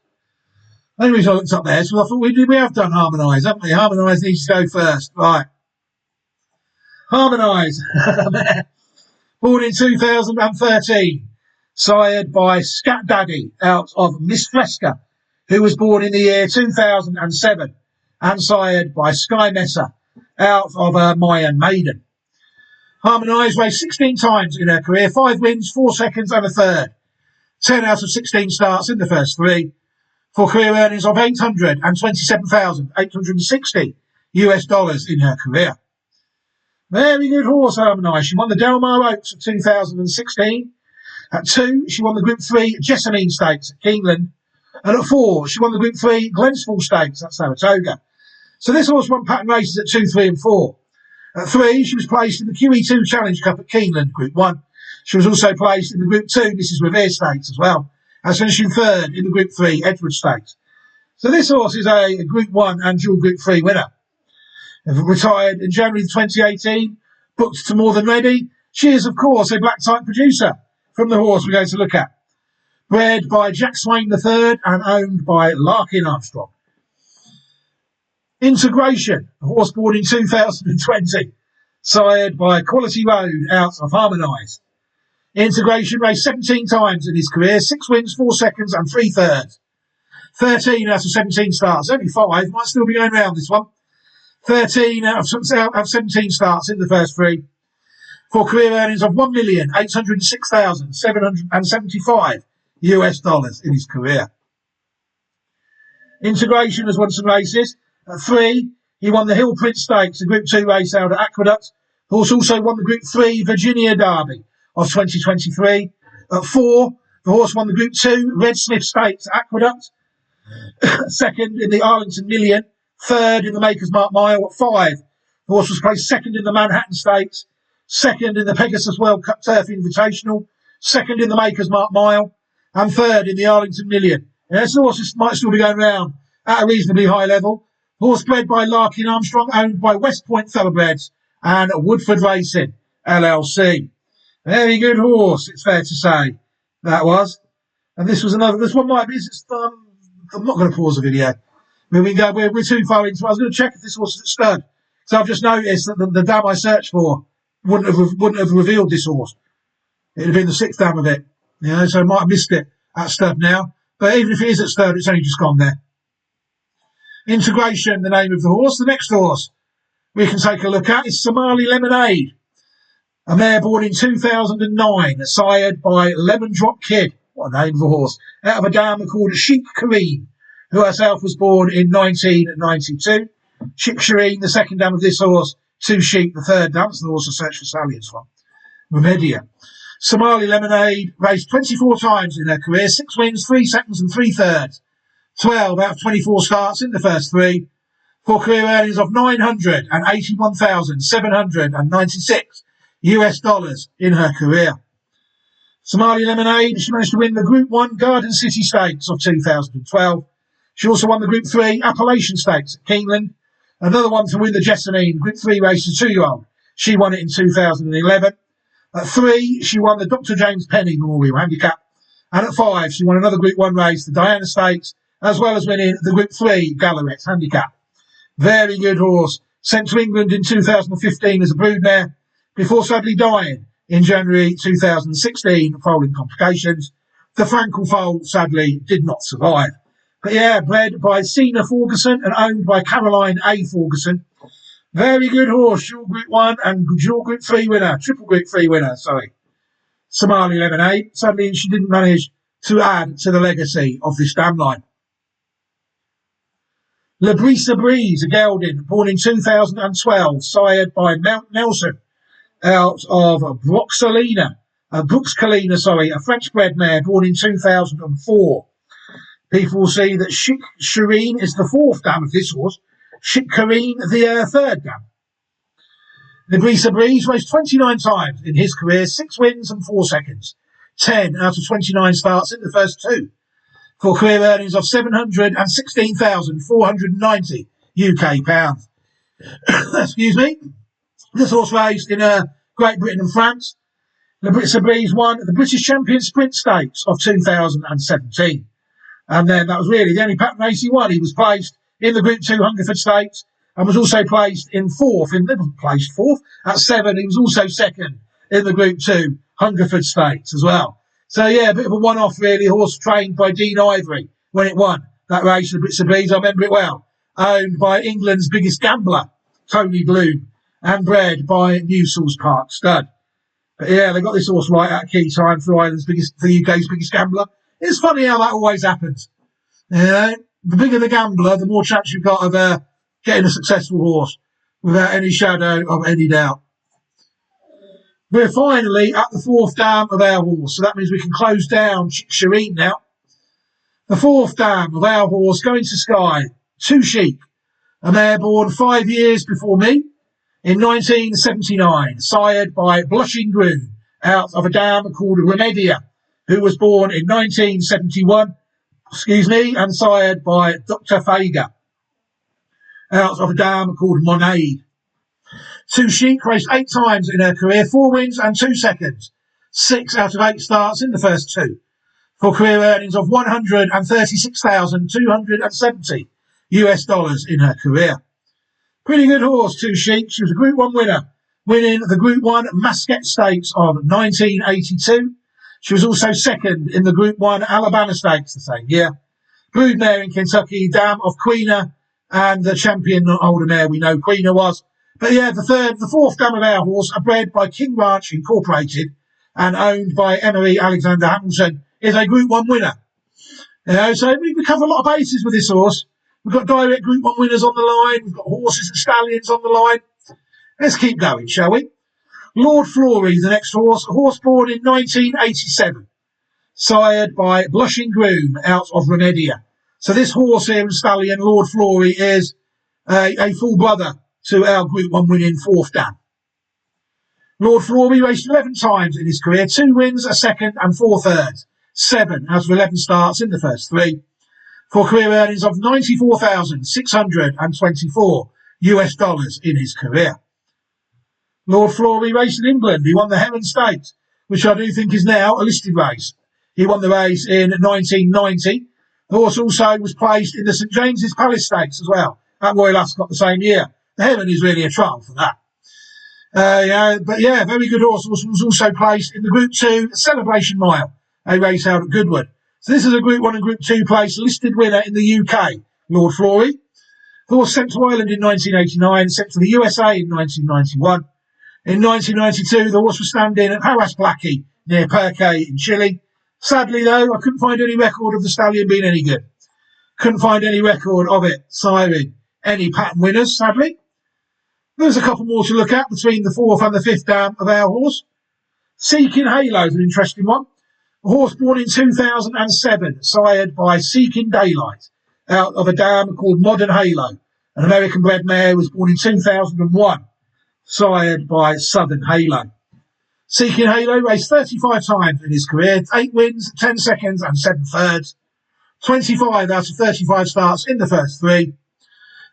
The only reason I looked up there is because I thought we have done Harmonise, haven't we? Harmonise needs to go first. Right. Harmonise. Born in 2013. Sired by Scat Daddy out of Miss Fresca, who was born in the year 2007. And sired by Sky Messer out of Mayan Maiden. Harmonise raced 16 times in her career, 5 wins, 4 seconds and a third. 10 out of 16 starts in the first 3, for career earnings of $827,860 US in her career. Very good horse, Harmonise. She won the Del Mar Oaks of 2016. At 2, she won the Group 3 Jessamine Stakes at Keeneland. And at 4, she won the Group 3 Glensfall Stakes at Saratoga. So this horse won pattern races at 2, 3 and 4. At 3, she was placed in the QE2 Challenge Cup at Keeneland, Group 1. She was also placed in the Group 2 Mrs. Revere Stakes as well, as finishing third in the Group 3 Edward Stakes. So this horse is a Group 1 and dual Group 3 winner. Retired in January 2018, booked to More Than Ready. She is, of course, a black type producer from the horse we're going to look at. Bred by Jack Swain III and owned by Larkin Armstrong. Integration, a horse born in 2020, sired by Quality Road out of Harmonise. Integration raced 17 times in his career, 6 wins, 4 seconds and 3 thirds. 13 out of 17 starts, only 5, might still be going round this one. 13 out of 17 starts in the first 3, for career earnings of $1,806,775 US in his career. Integration has won some races. At 3, he won the Hill Prince Stakes, a Group 2 race out at Aqueduct. The horse also won the Group 3 Virginia Derby of 2023. At 4, the horse won the Group 2 Red Smith Stakes at Aqueduct. Second in the Arlington Million. Third in the Maker's Mark Mile. At 5, the horse was placed second in the Manhattan Stakes. Second in the Pegasus World Cup Turf Invitational. Second in the Maker's Mark Mile. And third in the Arlington Million. And this horse might still be going round at a reasonably high level. Horse bred by Larkin Armstrong, owned by West Point Thoroughbreds and Woodford Racing, LLC. Very good horse, it's fair to say, that was. And this one might be, I'm not going to pause the video. I mean, we're too far into it. I was going to check if this horse is at stud. So I've just noticed that the dam I searched for wouldn't have revealed this horse. It'd have been the 6th dam of it. You know, so I might have missed it at stud now. But even if it is at stud, it's only just gone there. Integration, the name of the horse. The next horse we can take a look at is Somali Lemonade, a mare born in 2009, sired by Lemon Drop Kid. What a name of a horse. Out of a dam called Sheikh Kareem, who herself was born in 1992. Sheikh Shireen, the second dam of this horse. 2 Sheep, the third dam. That's the horse I searched for stallions from. Remedia. Somali Lemonade raced 24 times in her career, 6 wins, 3 seconds and 3 thirds. 12 out of 24 starts in the first 3, for career earnings of $981,796 US in her career. Somali Lemonade, she managed to win the Group 1 Garden City Stakes of 2012. She also won the Group 3 Appalachian Stakes at Keeneland. Another one to win the Jessamine Group 3 race as 2-year-old. She won it in 2011. At 3, she won the Dr. James Penny Memorial Handicap. And at 5, she won another Group 1 race, the Diana Stakes, as well as winning the Group 3 Gallaret Handicap. Very good horse. Sent to England in 2015 as a broodmare, before sadly dying in January 2016 following complications. The Frankel foal sadly did not survive. But yeah, bred by Sina Ferguson and owned by Caroline A. Ferguson. Very good horse, dual Group 1 and dual Group 3 winner, triple Group 3 winner, sorry. Somali Lemonade. Sadly, she didn't manage to add to the legacy of this dam line. Labrisa Breeze, a gelding, born in 2012, sired by Mount Nelson, out of Bruxkalina, a French-bred mare born in 2004. People will see that Chic Shireen is the fourth dam of this horse, Chic Kareen the third dam. Labrisa Breeze raced 29 times in his career, 6 wins and 4 seconds, 10 out of 29 starts in the first 2, for career earnings of £716,490 UK pounds. Excuse me. This horse raced in Great Britain and France. Labrisa Breeze won the British Champion Sprint Stakes of 2017. And then that was really the only pattern race he won. He was placed in the Group 2 Hungerford Stakes and was also placed in fourth. Placed fourth at 7. He was also second in the Group 2 Hungerford Stakes as well. So, yeah, a bit of a one-off, really. Horse trained by Dean Ivory when it won that race, Labrisa Breeze. I remember it well. Owned by England's biggest gambler, Tony Bloom, and bred by Newsall's Park Stud. But, yeah, they got this horse right at a key time for the UK's biggest gambler. It's funny how that always happens. You know, the bigger the gambler, the more chance you've got of getting a successful horse without any shadow of any doubt. We're finally at the fourth dam of our horse, so that means we can close down Shireen now. The fourth dam of our horse going to Sky, Too Chic, a mare born 5 years before me in 1979, sired by Blushing Groom out of a dam called Remedia, who was born in 1971, and sired by Dr. Fager out of a dam called Monade. Too Chic raced 8 times in her career, 4 wins and 2 seconds, 6 out of 8 starts in the first 2, for career earnings of $136,270 US in her career. Pretty good horse, Too Chic. She was a Group 1 winner, winning the Group 1 Masquet Stakes of 1982. She was also second in the Group 1 Alabama Stakes the same year. Brood mare in Kentucky, dam of Queener, and the champion older mare we know Queener was. But yeah, the fourth dam of our horse, are bred by King Ranch Incorporated and owned by Emery Alexander Hamilton, is a Group 1 winner. So we cover a lot of bases with this horse. We've got direct Group 1 winners on the line. We've got horses and stallions on the line. Let's keep going, shall we? Lord Flory, the next horse, a horse born in 1987, sired by Blushing Groom out of Remedia. So this horse here and stallion, Lord Flory, is a full brother to our Group 1 winning fourth dam. Lord Flory raced 11 times in his career, 2 wins, a second and 4 thirds, 7 out of 11 starts in the first 3, for career earnings of $94,624 US in his career. Lord Flory raced in England. He won the Heron Stakes, which I do think is now a listed race. He won the race in 1990. The horse also was placed in the St James's Palace Stakes as well at Royal Ascot the same year. The Heron is really a trial for that. But yeah, very good horse. Was also placed in the Group 2 Celebration Mile, a race held at Goodwood. So this is a Group 1 and Group 2 place, listed winner in the UK, Lord Flory. The horse sent to Ireland in 1989, sent to the USA in 1991. In 1992, the horse was standing at Haras Blackie near Perquet in Chile. Sadly, though, I couldn't find any record of the stallion being any good. Couldn't find any record of it siring any pattern winners, sadly. There's a couple more to look at between the fourth and the fifth dam of our horse. Seeking Halo is an interesting one. A horse born in 2007, sired by Seeking Daylight, out of a dam called Modern Halo. An American-bred mare was born in 2001. Sired by Southern Halo. Seeking Halo raced 35 times in his career, 8 wins, 10 seconds and 7 thirds, 25 out of 35 starts in the first 3.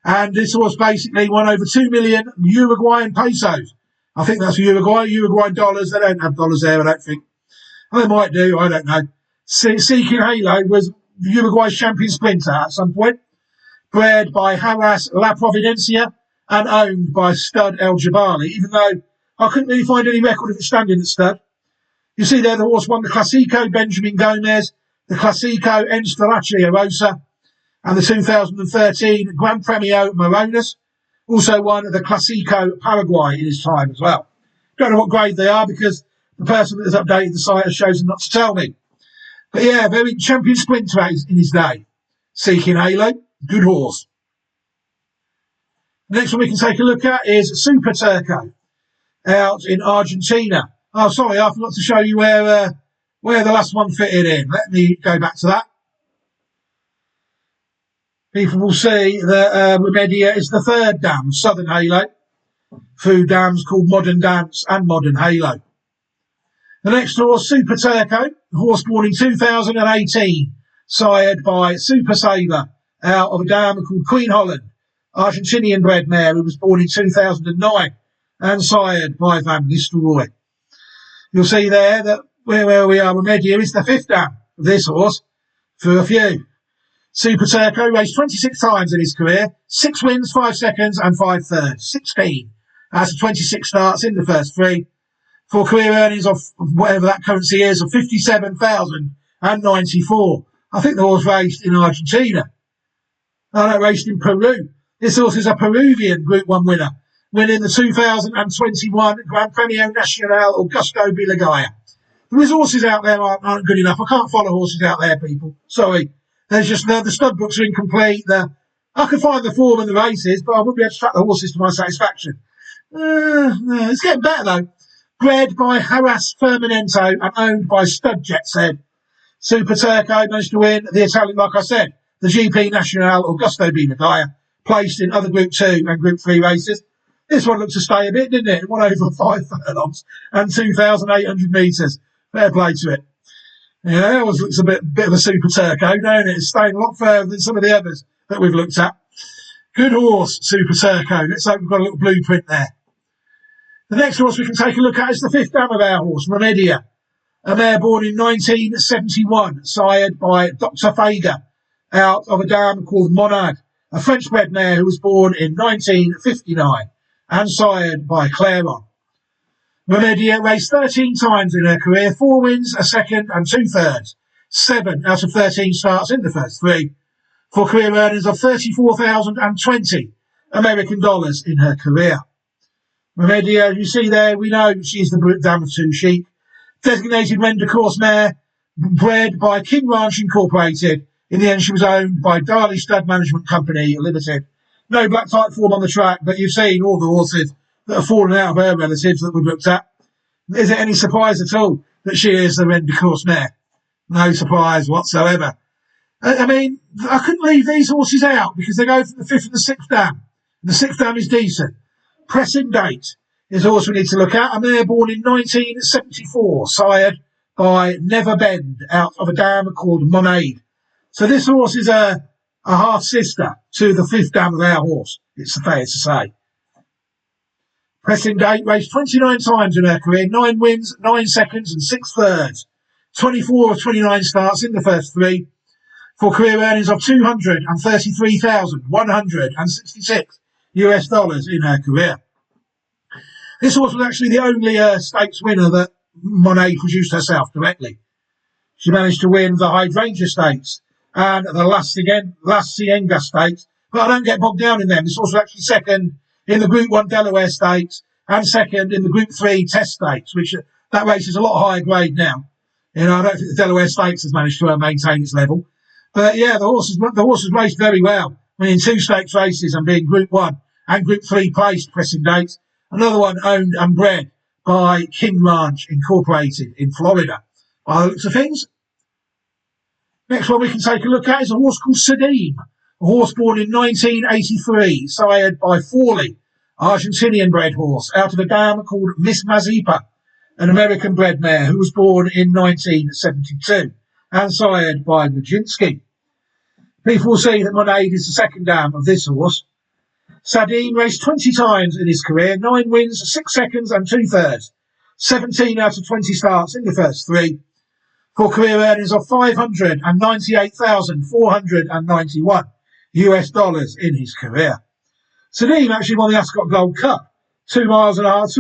And this horse basically won over 2 million Uruguayan pesos. I think that's Uruguayan dollars. They don't have dollars there, I don't think. They might do, I don't know. Seeking Halo was Uruguay's champion sprinter at some point, bred by Haras La Providencia and owned by Stud El Jabali, even though I couldn't really find any record of it standing at Stud. You see there, the horse won the Classico Benjamin Gomez, the Classico Enstalache Rosa, and the 2013 Gran Premio Morones. Also won the Clasico Paraguay in his time as well. Don't know what grade they are because the person that has updated the site has chosen not to tell me. But yeah, very champion sprint race in his day. Seeking Halo, good horse. The next one we can take a look at is Super Turco out in Argentina. Oh, sorry, I forgot to show you where the last one fitted in. Let me go back to that. People will see that Remedia is the third dam, Southern Halo, through dams called Modern Dance and Modern Halo. The next horse, Super Turco, horse born in 2018, sired by Super Saver out of a dam called Queen Holland, Argentinian bred mare who was born in 2009 and sired by Van Nistelrooy. You'll see there that where we are, Remedia is the fifth dam of this horse for a few. Super Turco raced 26 times in his career, 6 wins, 5 seconds and 5 thirds, 16 out of 26 starts in the first 3, for career earnings of whatever that currency is of 57,094. I think the horse raced in Argentina. No, raced in Peru. This horse is a Peruvian Group 1 winner, winning the 2021 Gran Premio Nacional Augusto Bilagaya. The resources out there aren't good enough. I can't follow horses out there, people. Sorry. There's just the stud books are incomplete. I can find the form and the races, but I wouldn't be able to track the horses to my satisfaction. It's getting better though. Bred by Haras Firmamento and owned by Stud Jet said. Super Turco managed to win the Italian, like I said, the GP Nacional Augusto Binagaya, placed in other Group 2 and Group 3 races. This one looked to stay a bit, didn't it? It won over 5 furlongs and 2,800 metres. Fair play to it. Yeah, it always looks a bit of a Super Turco, don't it? It's staying a lot further than some of the others that we've looked at. Good horse, Super Turco. Let's hope we've got a little blueprint there. The next horse we can take a look at is the fifth dam of our horse, Remedia. A mare born in 1971, sired by Dr. Fager, out of a dam called Monad, a French-bred mare who was born in 1959 and sired by Clairon. Remedia raced 13 times in her career, 4 wins, a second and 2 thirds, 7 out of 13 starts in the first 3, for career earnings of 34,020 American dollars in her career. Remedia, you see there, we know she's the Brute Dam of 2 Sheep, designated Render Course mare, bred by King Ranch Incorporated. In the end, she was owned by Darley Stud Management Company Limited. No black type form on the track, but you've seen all the horses that have fallen out of her relatives that we've looked at. Is it any surprise at all that she is the Render Course mare? No surprise whatsoever. I mean, I couldn't leave these horses out because they go from the 5th and the 6th dam. The 6th dam is decent. Pressing Date is a horse we need to look at. A mare born in 1974, sired by Never Bend out of a dam called Monade. So this horse is a half-sister to the 5th dam of our horse, it's fair to say. Pressing Date raced 29 times in her career, 9 wins, 9 seconds and 6 thirds. 24 of 29 starts in the first 3, for career earnings of $233,166 US dollars in her career. This horse was actually the only stakes winner that Monet produced herself directly. She managed to win the Hydrangea Stakes and the Las Cienga Stakes, but I don't get bogged down in them. This horse was actually second in the Group 1 Delaware Stakes and second in the Group 3 Test Stakes, which that race is a lot higher grade now. You know, I don't think the Delaware Stakes has managed to maintain its level. But yeah, the horse has raced very well. Winning 2 stakes races and being Group 1 and Group 3 placed, Pressing Dates. Another one owned and bred by King Ranch Incorporated in Florida. By the looks of things. Next one we can take a look at is a horse called Sadim, a horse born in 1983, sired by Forley, Argentinian bred horse, out of a dam called Miss Mazipa, an American bred mare who was born in 1972 and sired by Majinski. People will see that Monade is the second dam of this horse. Sadim raced 20 times in his career, 9 wins, 6 seconds and 2 thirds, 17 out of 20 starts in the first 3, for career earnings of $598,491 US dollars in his career. Sadim actually won the Ascot Gold Cup, 2 miles and a half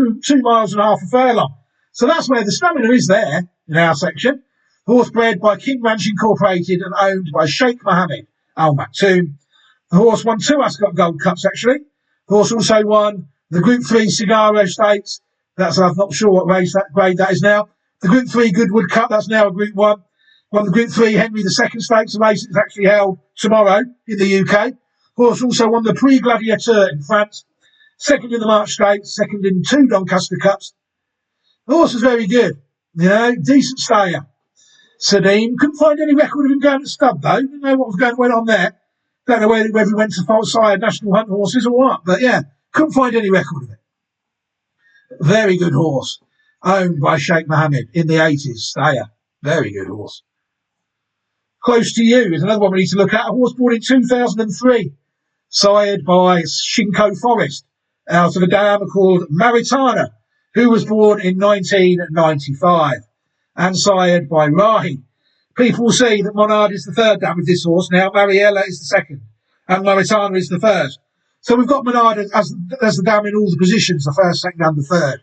a furlong. So that's where the stamina is there in our section. Horse bred by King Ranch Incorporated and owned by Sheikh Mohammed Al Maktoum. The horse won 2 Ascot Gold Cups actually, The horse also won the Group 3 Cigaro Stakes. I'm not sure what grade that is now. The Group 3 Goodwood Cup, that's now a Group 1. Won the Group 3 Henry II Stakes, the race is actually held tomorrow in the UK. Horse also won the Prix Gladiateur in France. Second in the March Stakes, second in 2 Doncaster Cups. The horse is very good, decent stayer. Sadine, couldn't find any record of him going to stud though. Didn't know what went on there. Don't know whether he went to sire National Hunt horses or what, but yeah, couldn't find any record of it. Very good horse, owned by Sheikh Mohammed in the 80s, stayer. Very good horse. Close to You is another one we need to look at. A horse born in 2003, sired by Shinko Forest, out of a dam called Maritana, who was born in 1995, and sired by Rahi. People will see that Monard is the third dam of this horse now, Mariella is the second, and Maritana is the first. So we've got Monard as the dam in all the positions, the first, second, and the third.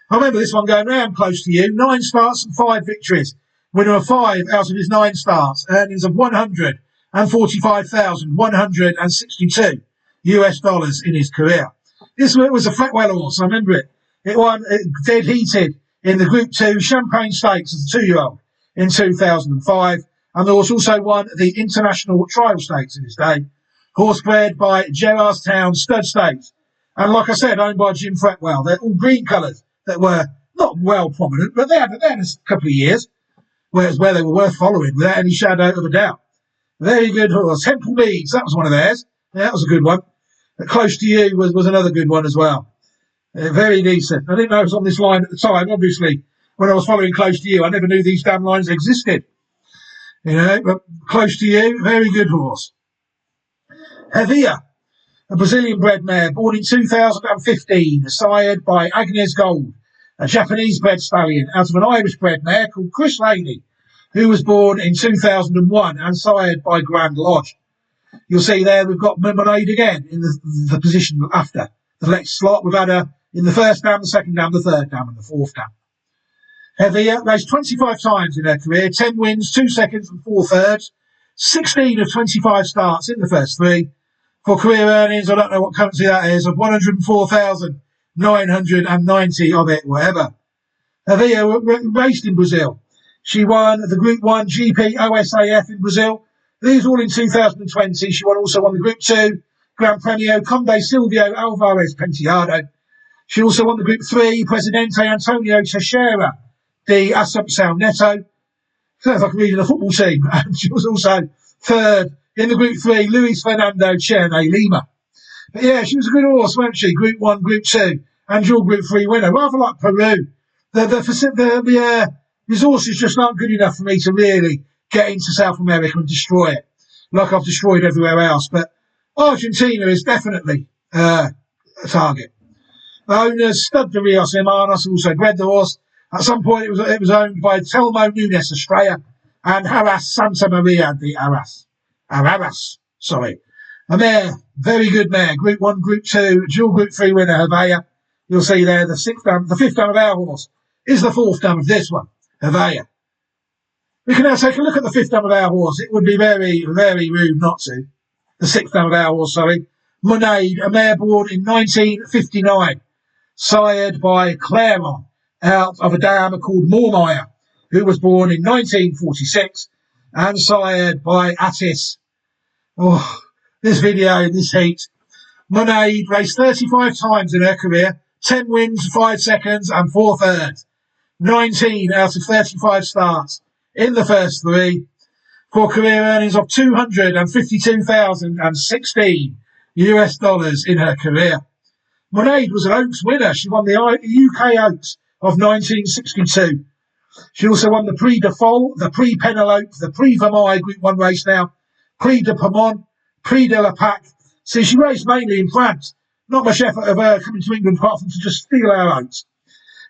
I remember this one going round. Close to You. 9 starts and 5 victories. Winner of 5 out of his 9 starts. Earnings of $145,162 US in his career. This was a Fretwell horse. I remember it. It won dead heated in the Group 2 Champagne Stakes as a 2-year-old in 2005. And the horse also won the International Trial Stakes in his day. Horse bred by Gerardstown Stud Stakes. And like I said, owned by Jim Fretwell. They're all green colours that were not well prominent, but they had a couple of years where they were worth following without any shadow of a doubt. Very good horse. Temple Leeds, that was one of theirs. Yeah, that was a good one. Close to You was another good one as well. Very decent. I didn't know it was on this line at the time. Obviously, when I was following Close to You, I never knew these damn lines existed. But Close to You, very good horse. Hevia, a Brazilian-bred mare born in 2015, sired by Agnes Gold, a Japanese-bred stallion out of an Irish-bred mare called Chris Laney, who was born in 2001 and sired by Grand Lodge. You'll see there we've got Monade again in the position after the next slot. We've had her in the first dam, the second dam, the third dam, and the fourth dam. Hevia raced 25 times in her career, 10 wins, 2 seconds and 4 thirds, 16 of 25 starts in the first 3. For career earnings, I don't know what currency that is, of 104,990 of it, whatever. Hevia raced in Brazil. She won the Group 1 GP OSAF in Brazil. These all in 2020. She also won the Group 2 Gran Premio Conde Silvio Alvarez Penteado. She also won the Group 3 Presidente Antonio Teixeira de Assumpção Neto. Sounds like I'm reading a football team. And she was also third in the Group 3 Luis Fernando Cherne Lima. But yeah, she was a good horse, wasn't she? Group 1, Group 2, and dual Group 3 winner. Rather like Peru. The resources just aren't good enough for me to really get into South America and destroy it, like I've destroyed everywhere else. But Argentina is definitely a target. The owners, Stud de Rios Hermanos, also bred the horse. At some point, it was owned by Telmo Nunes Estrella and Haras Santa Maria de Arras. Sorry. A mare, very good mare. Group 1, Group 2, dual Group 3 winner, Hevia. You'll see there the 5th dam of our horse is the 4th dam of this one, Hevia. We can now take a look at the 5th dam of our horse. It would be very, very rude not to. The 6th dam of our horse, Monade, a mare born in 1959, sired by Claremont, out of a dam called Moormire, who was born in 1946 and sired by Attis. Oh, this video, this heat. Monade raced 35 times in her career, 10 wins, 5 seconds and 4 thirds. 19 out of 35 starts in the first 3, for career earnings of $252,016 in her career. Monade was an Oaks winner. She won the UK Oaks of 1962. She also won the Prix de Fol, the Prix Penelope, the Prix Vermeil Group 1 race now, Prix de Pomon, Prix de la Pac. So she raced mainly in France. Not much effort of her coming to England apart from to just steal her oats.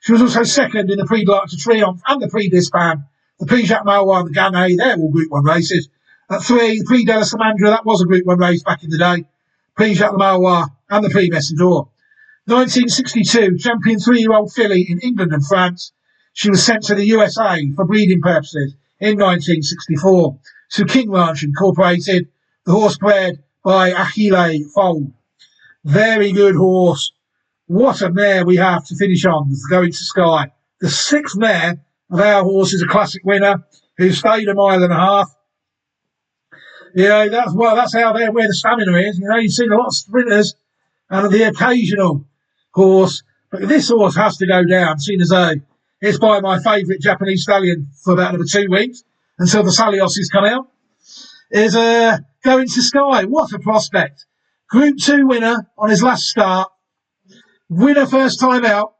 She was also second in the Prix de l'Arc de Triomphe and the Prix d'Espagne, the Prix Jacques Marois and the Gannet. They're all Group 1 races. At 3, the Prix de la Samandra, that was a Group 1 race back in the day. Prix Jacques Marois and the Prix Messidor. 1962, champion 3-year-old filly in England and France. She was sent to the USA for breeding purposes in 1964 to King Ranch Incorporated, the horse bred by Achille Fold. Very good horse. What a mare we have to finish on, Going to Sky. The 6th mare of our horse is a classic winner who stayed a mile and a half. That's how where the stamina is. You've seen a lot of sprinters and the occasional horse, but this horse has to go down, seeing as though it's by my favourite Japanese stallion for about another 2 weeks until the Salioses come out. Is Going to Sky. What a prospect. Group 2 winner on his last start. Winner first time out.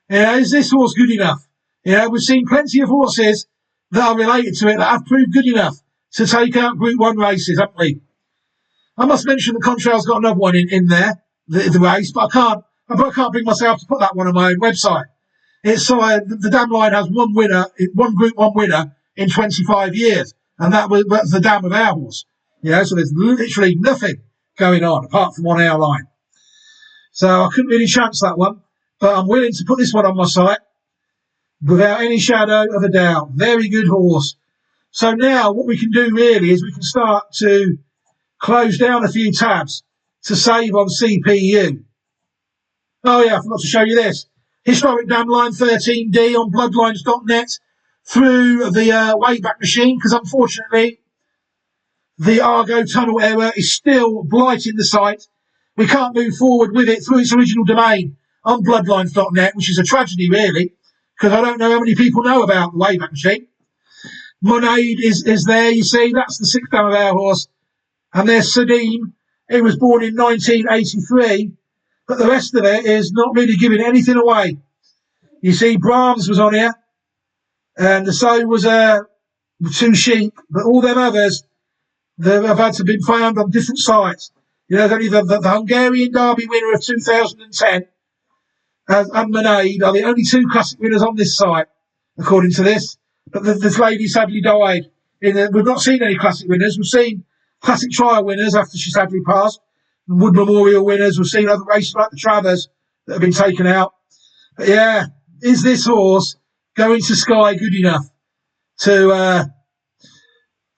Is this horse good enough? We've seen plenty of horses that are related to it that have proved good enough to take out Group 1 races, haven't we? I must mention that Contrail's got another one in there, the race, but I can't bring myself to put that one on my own website. It's the Dam Line has one Group 1 winner in 25 years, and that's the Dam of our horse. So there's literally nothing going on apart from on our line. So I couldn't really chance that one, but I'm willing to put this one on my site without any shadow of a doubt. Very good horse. So now what we can do really is we can start to close down a few tabs to save on CPU. Oh yeah, I forgot to show you this. Historic Dam Line 13D on bloodlines.net through the Wayback Machine, because unfortunately the Argo tunnel error is still blighting the site. We can't move forward with it through its original domain on bloodlines.net, which is a tragedy really, because I don't know how many people know about the Wayback Machine. Monade is there, you see, that's the 6th dam of our horse. And there's Sadim. He was born in 1983, but the rest of it is not really giving anything away. You see, Brahms was on here, and so was 2 Sheep, but all them others have had to be found on different sites. There's only the Hungarian Derby winner of 2010 and Monade are the only 2 classic winners on this site, according to this. But this lady sadly died. We've not seen any classic winners. We've seen classic trial winners after she sadly passed. And Wood Memorial winners. We've seen other races like the Travers that have been taken out. But yeah, is this horse Going to Sky good enough to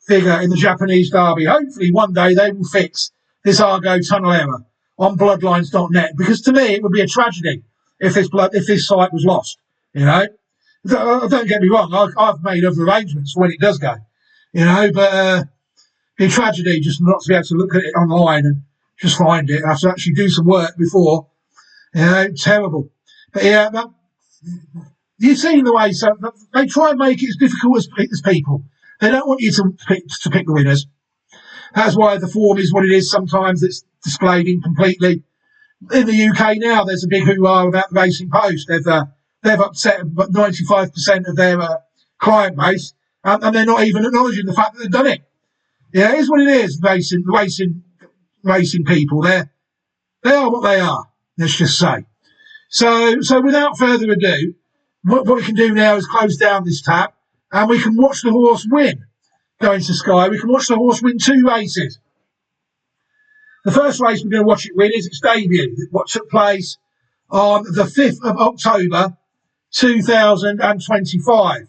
figure in the Japanese Derby? Hopefully one day they will fix this Argo tunnel error on bloodlines.net, because to me it would be a tragedy if this site was lost. Don't get me wrong, I've made other arrangements for when it does go, but it's a tragedy just not to be able to look at it online and just find it. I have to actually do some work before. Terrible. But yeah, you've seen the way they try and make it as difficult as people. They don't want you to pick the winners. That's why the form is what it is. Sometimes it's displayed incompletely. In the UK now, there's a big hoo-ha about the Racing Post. They've upset 95% of their client base, and they're not even acknowledging the fact that they've done it. Yeah, it is what it is. Racing people, they are what they are. Let's just say. So without further ado, what we can do now is close down this tab, and we can watch the horse win. Going to Sky, we can watch the horse win 2 races. The first race we're going to watch it win is its debut, what took place on the 5th of October 2025.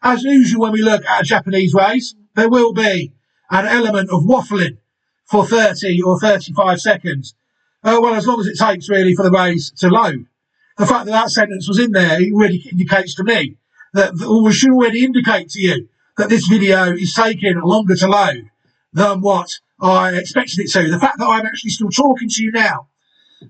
As usual, when we look at a Japanese race, there will be an element of waffling for 30 or 35 seconds. Well, as long as it takes really for the race to load. The fact that sentence was in there, it really indicates to me or should already indicate to you that this video is taking longer to load than what I expected it to. The fact that I'm actually still talking to you now,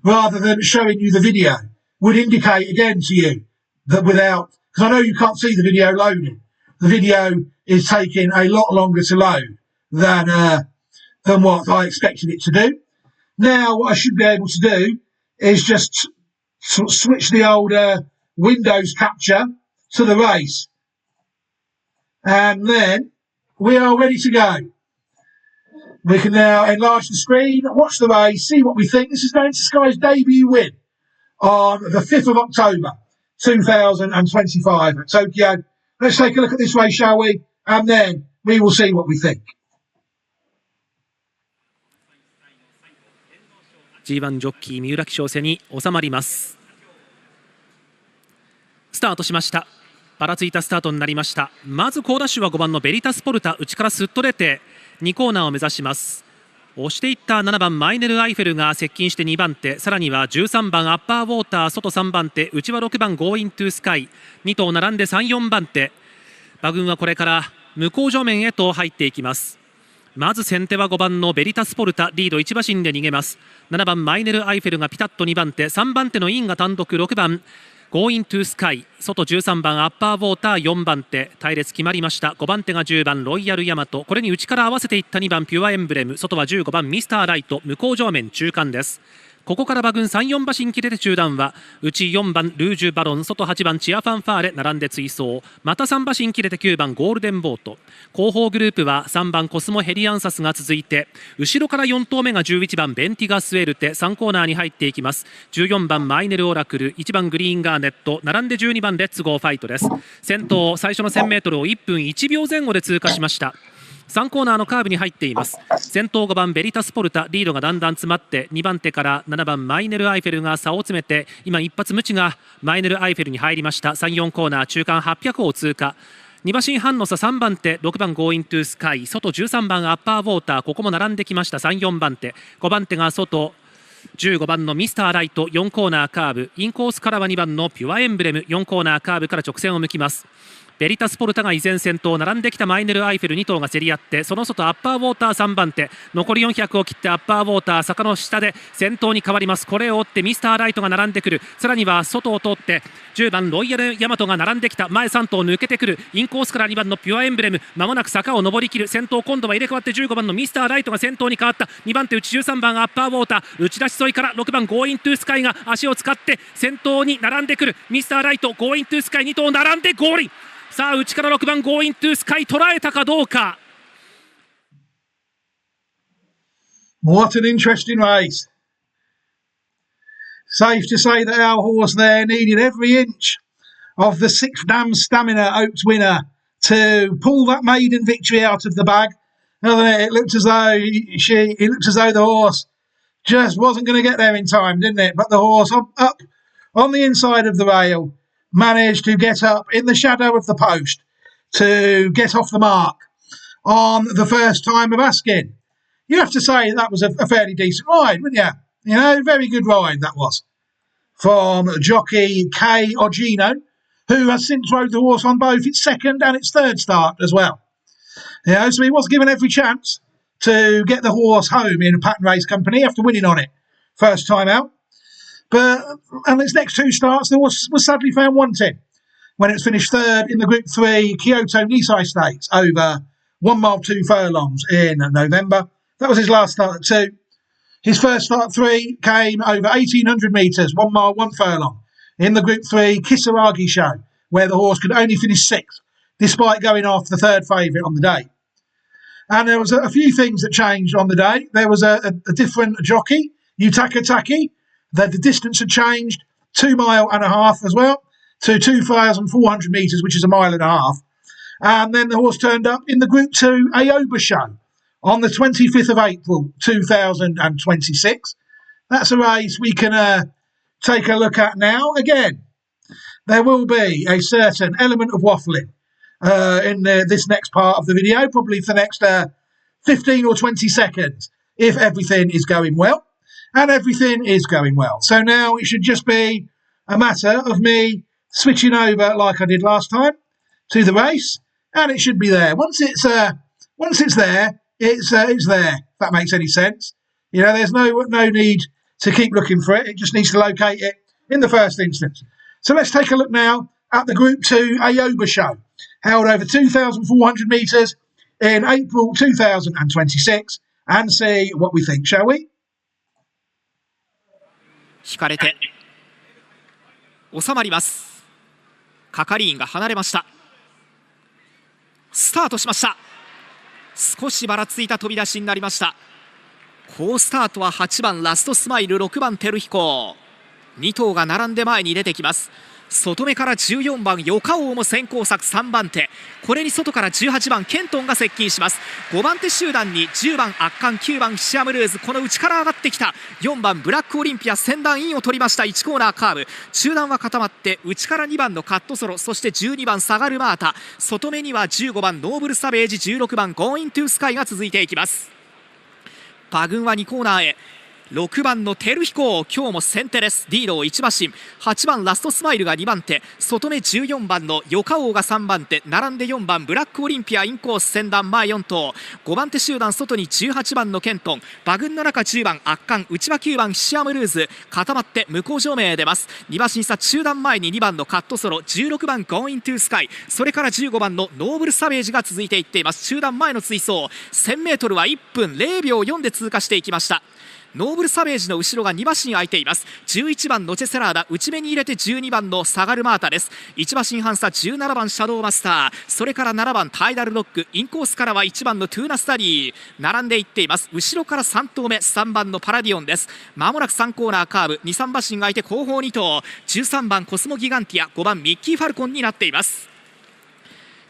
rather than showing you the video, would indicate again to you that because I know you can't see the video loading, the video is taking a lot longer to load than what I expected it to do. Now, what I should be able to do is just switch the old Windows capture to the race. And then we are ready to go. We can now enlarge the screen, watch the race, see what we think. This is Going to Sky's debut win on the 5th of October 2025 at Tokyo. Let's take a look at this race, shall we? And then we will see what we think. G1 ジョッキー三浦騎手背に収まります。スタートしました。ばらついたスタートになりました。まず好ダッシュは5番のベリタスポルタ、内からすっと出て2コーナーを目指します。押していった7番マイネル・アイフェルが接近して2番手、さらには13番アッパーウォーター外3番手、内は6番ゴーイントゥースカイ、2頭並んで3、4番手。馬群はこれから向こう上面へと入っていきます。まず先手は5番のベリタスポルタ、リード1馬身で逃げます。7番マイネル・アイフェルがピタッと2番手、3番手のインが単独、6番ゴーイントゥースカイ、外13番アッパーウォーター4番手、隊列決まりました。5番手が10番ロイヤルヤマト、これに内から合わせていった2番ピュアエンブレム、外は15番ミスターライト、向こう上面中間です。ここから馬群3、4馬身切れて中段は内4番ルージュバロン、外8番チアファンファーレ並んで追走、また3馬身切れて9番ゴールデンボート、後方グループは3番コスモヘリアンサスが続いて、後ろから4頭目が11番ベンティガスウェルテ、3コーナーに入っていきます。14番マイネルオラクル、1番グリーンガーネット並んで12番レッツゴーファイトです。先頭最初の 1000m を1分1秒前後で通過しました。3コーナーのカーブに入っています。先頭5番ベリタスポルタ、リードがだんだん詰まって2番手から7番マイネルアイフェルが差を詰めて、今一発ムチがマイネルアイフェルに入りました。3、4コーナー中間800を通過、2馬身半の差3番手6番ゴーイントゥースカイ、外13番アッパーウォーター、ここも並んできました。3、4番手、5番手が外15番のミスターライト、4コーナーカーブ、インコースからは2番のピュアエンブレム、4コーナーカーブから直線を向きます。ベリタスポルタが依然先頭、並んできたマイネル・アイフェル2頭が競り合って、その外アッパーウォーター3番手、残り400を切ってアッパーウォーター坂の下で先頭に変わります。これを追ってミスターライトが並んでくる、さらには外を通って10番ロイヤルヤマトが並んできた、前3頭抜けてくる、インコースから2番のピュアエンブレム、まもなく坂を上りきる、先頭今度は入れ替わって15番のミスターライトが先頭に変わった。2番手内13番アッパーウォーター、打ち出し沿いから6番ゴーイントゥースカイが足を使って先頭に並んでくる。ミスターライトゴーイントゥースカイ2頭並んでゴールイン。さあ内から6番ゴーイントゥースカイ捉えたかどうか。 What an interesting race. Safe to say that our horse there needed every inch of the 6 dam stamina Oaks winner to pull that maiden victory out of the bag. It looked as though the horse just wasn't going to get there in time, didn't it? But the horse up on the inside of the rail managed to get up in the shadow of the post to get off the mark on the first time of asking. You have to say that was a fairly decent ride, wouldn't you? You know, very good ride that was from jockey Kay Ogino, who has since rode the horse on both its second and its third start as well. You know, so he was given every chance to get the horse home in a pattern race company after winning on it first time out. But on its next 2 starts, the horse was sadly found wanting when it was finished third in the Group 3 Kyoto Nisai Stakes over 1 mile 2 furlongs in November. That was his last start at 2. His first start at 3 came over 1,800 metres, 1 mile 1 furlong, in the Group 3 Kisaragi Show, where the horse could only finish 6th, despite going off the third favourite on the day. And there was a few things that changed on the day. There was a different jockey, Yutaka Taki. The distance had changed 2.5 miles as well to 2,400 metres, which is 1.5 miles. And then the horse turned up in the Group 2 Aoba Show on the 25th of April 2026. That's a race we can take a look at now. Again, there will be a certain element of waffling in this next part of the video, probably for the next 15 or 20 seconds, if everything is going well. And everything is going well. So now it should just be a matter of me switching over like I did last time to the race, and it should be there. Once it's there, it's there. If that makes any sense. You know, there's no need to keep looking for it. It just needs to locate it in the first instance. So let's take a look now at the Group 2 Aoba Show, held over 2,400 metres in April 2026, and see what we think, shall we? 引かれて収まります。係員が離れました。スタートしました。少しばらついた飛び出しになりました。好スタートは8番ラストスマイル、6番テルヒコ、2頭が並んで前に出てきます。外目から14番ヨカオウも先行策3番手、これに外から18番ケントンが接近します。5番手集団に10番圧巻、9番ヒシアムルーズ、この内から上がってきた4番ブラックオリンピア先団インを取りました。1コーナーカーブ、中段は固まって内から2番のカットソロ、そして12番サガルマータ、外目には15番ノーブルサベージ、16番ゴーイントゥースカイが続いていきます。馬群は2コーナーへ。6番のテルヒコ今日も先手です。リードを1馬身。8番ラストスマイルが2番手、外目14番のヨカオが3番手、並んで4番ブラックオリンピアインコース先団前4頭、5番手集団外に18番のケントン、馬群の中10番圧巻、内は9番シアムルーズ、固まって向こう上面へ出ます。2馬審査中段前に2番のカットソロ、16番ゴーイントゥースカイ、それから15番のノーブルサベージが続いていっています。中段前の追走 1000m は1分0秒4で通過していきました。ノーブルサベージの後ろが2馬身空いています。11番ノチェセラーダ、内目に入れて12番のサガルマータです。1馬身半差17番シャドウマスター、それから7番タイダルロック、インコースからは1番のトゥーナスタディ並んでいっています。後ろから3頭目3番のパラディオンです。まもなく3コーナーカーブ、23馬身空いて後方2頭、13番コスモギガンティア、5番ミッキーファルコンになっています。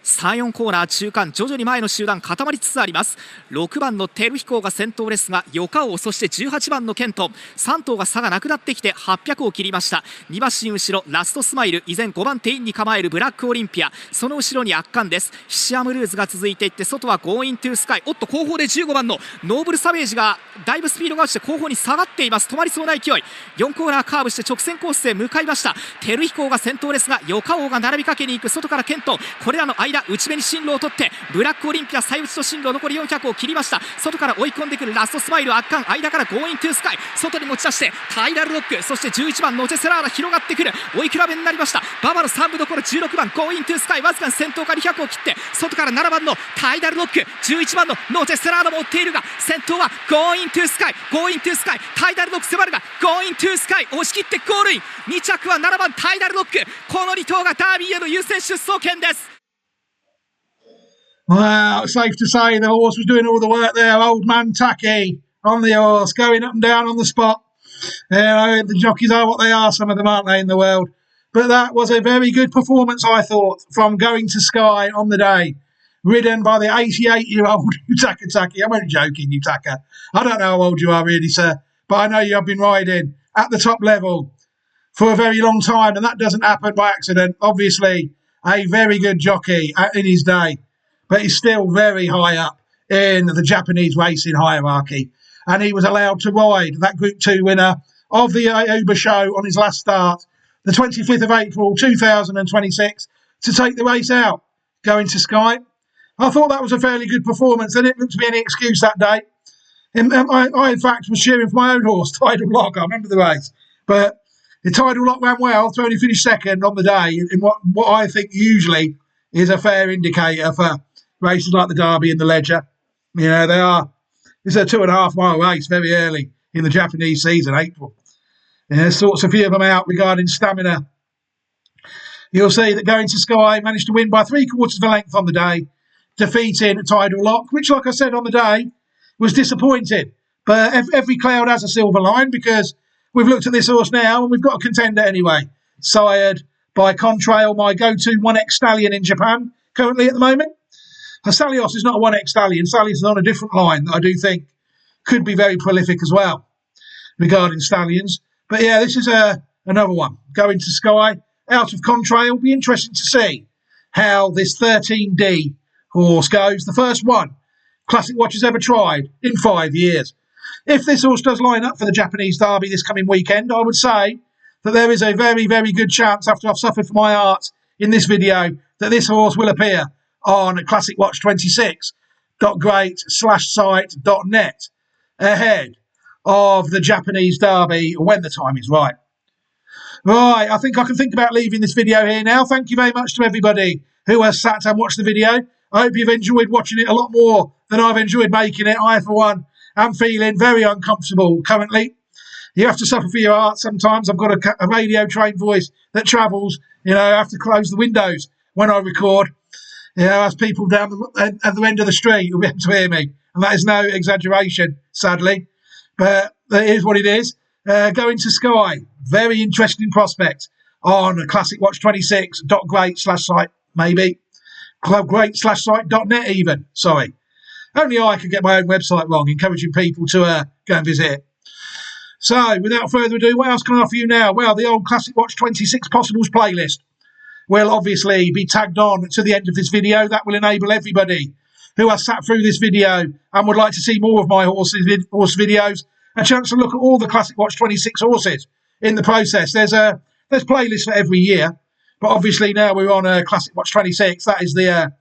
3、4コーナー中間、徐々に前の集団固まりつつあります。6番のテルヒコが先頭ですが、ヨカオ、そして18番のケントン、3頭が差がなくなってきて800を切りました。2馬身後ろラストスマイル、依然5番手インに構えるブラックオリンピア、その後ろに圧巻です。シアムルーズが続いていって、外はゴーイントゥースカイ、おっと後方で15番のノーブルサベージがだいぶスピードが落ちて後方に下がっています。止まりそうな勢い。4コーナーカーブして直線コースへ向かいました。テルヒコが先頭ですが、ヨカオが並びかけに行く。外からケントン、これらの間内目に進路を取って、ブラックオリンピア最内と進路残り400を切りました。外から追い込んでくるラストスマイル圧巻、間からゴーイントゥースカイ、外に持ち出してタイダルロック、そして11番ノチェセラーラ広がってくる。追い比べになりました。馬場の3部どころ16番ゴーイントゥースカイ、わずかに先頭から200を切って、外から7番のタイダルロック、11番のノチェセラーラも追っているが、先頭はゴーイントゥースカイ、ゴーイントゥースカイ、タイダルロック迫るがゴーイントゥースカイ押し切ってゴールイン。2着は7番タイダルロック、この2頭がダービーへの優先出走権です。Well, it's safe to say the horse was doing all the work there. Old man Tacky on the horse, going up and down on the spot. The jockeys are what they are, some of them, aren't they, in the world? But that was a very good performance, I thought, from Going to Sky on the day. Ridden by the 88-year-old Utaka Taki. I'm only joking, Utaka. I don't know how old you are really, sir, but I know you have been riding at the top level for a very long time, and that doesn't happen by accident. Obviously, a very good jockey in his day, but he's still very high up in the Japanese racing hierarchy. And he was allowed to ride that Group 2 winner of the Uber show on his last start, the 25th of April 2026, to take the race out, Going to Sky. I thought that was a fairly good performance. There didn't look to be any excuse that day. I in fact, was cheering for my own horse, Tidal Lock. I remember the race. But the Tidal Lock ran well, so only finished second on the day in what I think usually is a fair indicator for races like the Derby and the Ledger. You know, this is a 2.5 mile race very early in the Japanese season, April. Sorts a few of them out regarding stamina. You'll see that Going to Sky managed to win by 3/4 of a length on the day, defeating Tidal Lock, which, like I said on the day, was disappointing. But every cloud has a silver line, because we've looked at this horse now and we've got a contender anyway. Sired by Contrail, my go-to 1X stallion in Japan, currently at the moment. Salios is not a 1X stallion. Salios is on a different line that I do think could be very prolific as well regarding stallions. But yeah, this is another one. Going to Sky, out of Contrail. Be interesting to see how this 13D horse goes. The first one Classic Watch has ever tried in 5 years. If this horse does line up for the Japanese Derby this coming weekend, I would say that there is a very, very good chance, after I've suffered for my art in this video, that this horse will appear on classicwatch26.great/site.net ahead of the Japanese Derby when the time is right. Right, I think I can think about leaving this video here now. Thank you very much to everybody who has sat and watched the video. I hope you've enjoyed watching it a lot more than I've enjoyed making it. I, for one, am feeling very uncomfortable currently. You have to suffer for your art sometimes. I've got a radio trained voice that travels. I have to close the windows when I record. As people down at the end of the street will be able to hear me. And that is no exaggeration, sadly. But it is what it is. Going to Sky, very interesting prospect on classicwatch26.great/site, maybe. Great/site.net even, sorry. Only I could get my own website wrong, encouraging people to go and visit it. So, without further ado, what else can I offer you now? Well, the old Classic Watch 26 Possibles playlist will obviously be tagged on to the end of this video. That will enable everybody who has sat through this video and would like to see more of my horse videos, a chance to look at all the Classic Watch 26 horses in the process. There's playlists for every year, but obviously now we're on a Classic Watch 26. That is the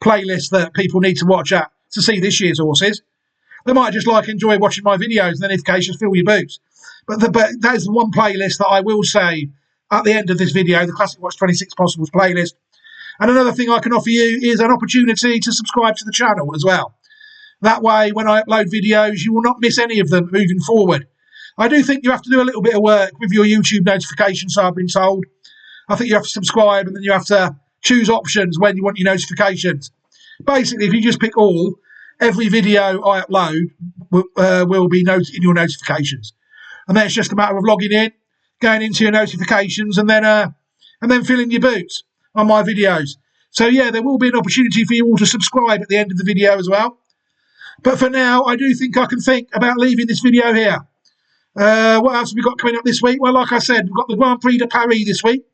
playlist that people need to watch at to see this year's horses. They might just enjoy watching my videos and then notifications fill your boots. But that is the one playlist that I will say at the end of this video, the Classic Watch 26 Possibles playlist. And another thing I can offer you is an opportunity to subscribe to the channel as well. That way, when I upload videos, you will not miss any of them moving forward. I do think you have to do a little bit of work with your YouTube notifications, so I've been told. I think you have to subscribe and then you have to choose options when you want your notifications. Basically, if you just pick all, every video I upload will be in your notifications. And then it's just a matter of logging in, going into your notifications, and then filling your boots on my videos. So yeah, there will be an opportunity for you all to subscribe at the end of the video as well. But for now, I do think I can think about leaving this video here. What else have we got coming up this week? Well, like I said, we've got the Grand Prix de Paris this week,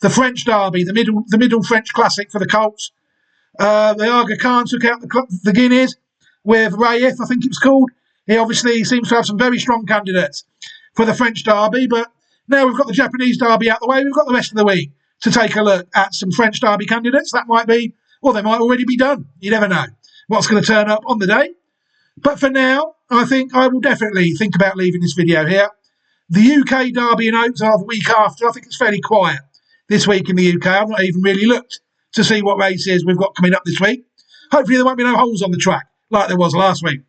the French Derby, the middle French Classic for the Colts. The Aga Khan took out the Guineas with Rayeth, I think it was called. He obviously seems to have some very strong candidates for the French Derby, but now we've got the Japanese Derby out the way, we've got the rest of the week to take a look at some French Derby candidates. That might be, or they might already be done. You never know what's going to turn up on the day. But for now, I think I will definitely think about leaving this video here. The UK Derby and Oaks are the week after. I think it's fairly quiet this week in the UK. I've not even really looked to see what races we've got coming up this week. Hopefully there won't be no holes on the track like there was last week.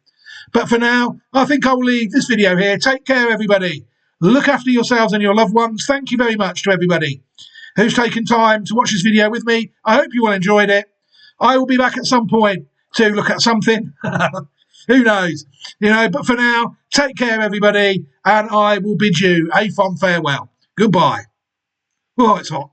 But for now, I think I will leave this video here. Take care, everybody. Look after yourselves and your loved ones. Thank you very much to everybody who's taken time to watch this video with me. I hope you all enjoyed it. I will be back at some point to look at something. Who knows? But for now, take care, everybody, and I will bid you a fond farewell. Goodbye. Oh, it's hot.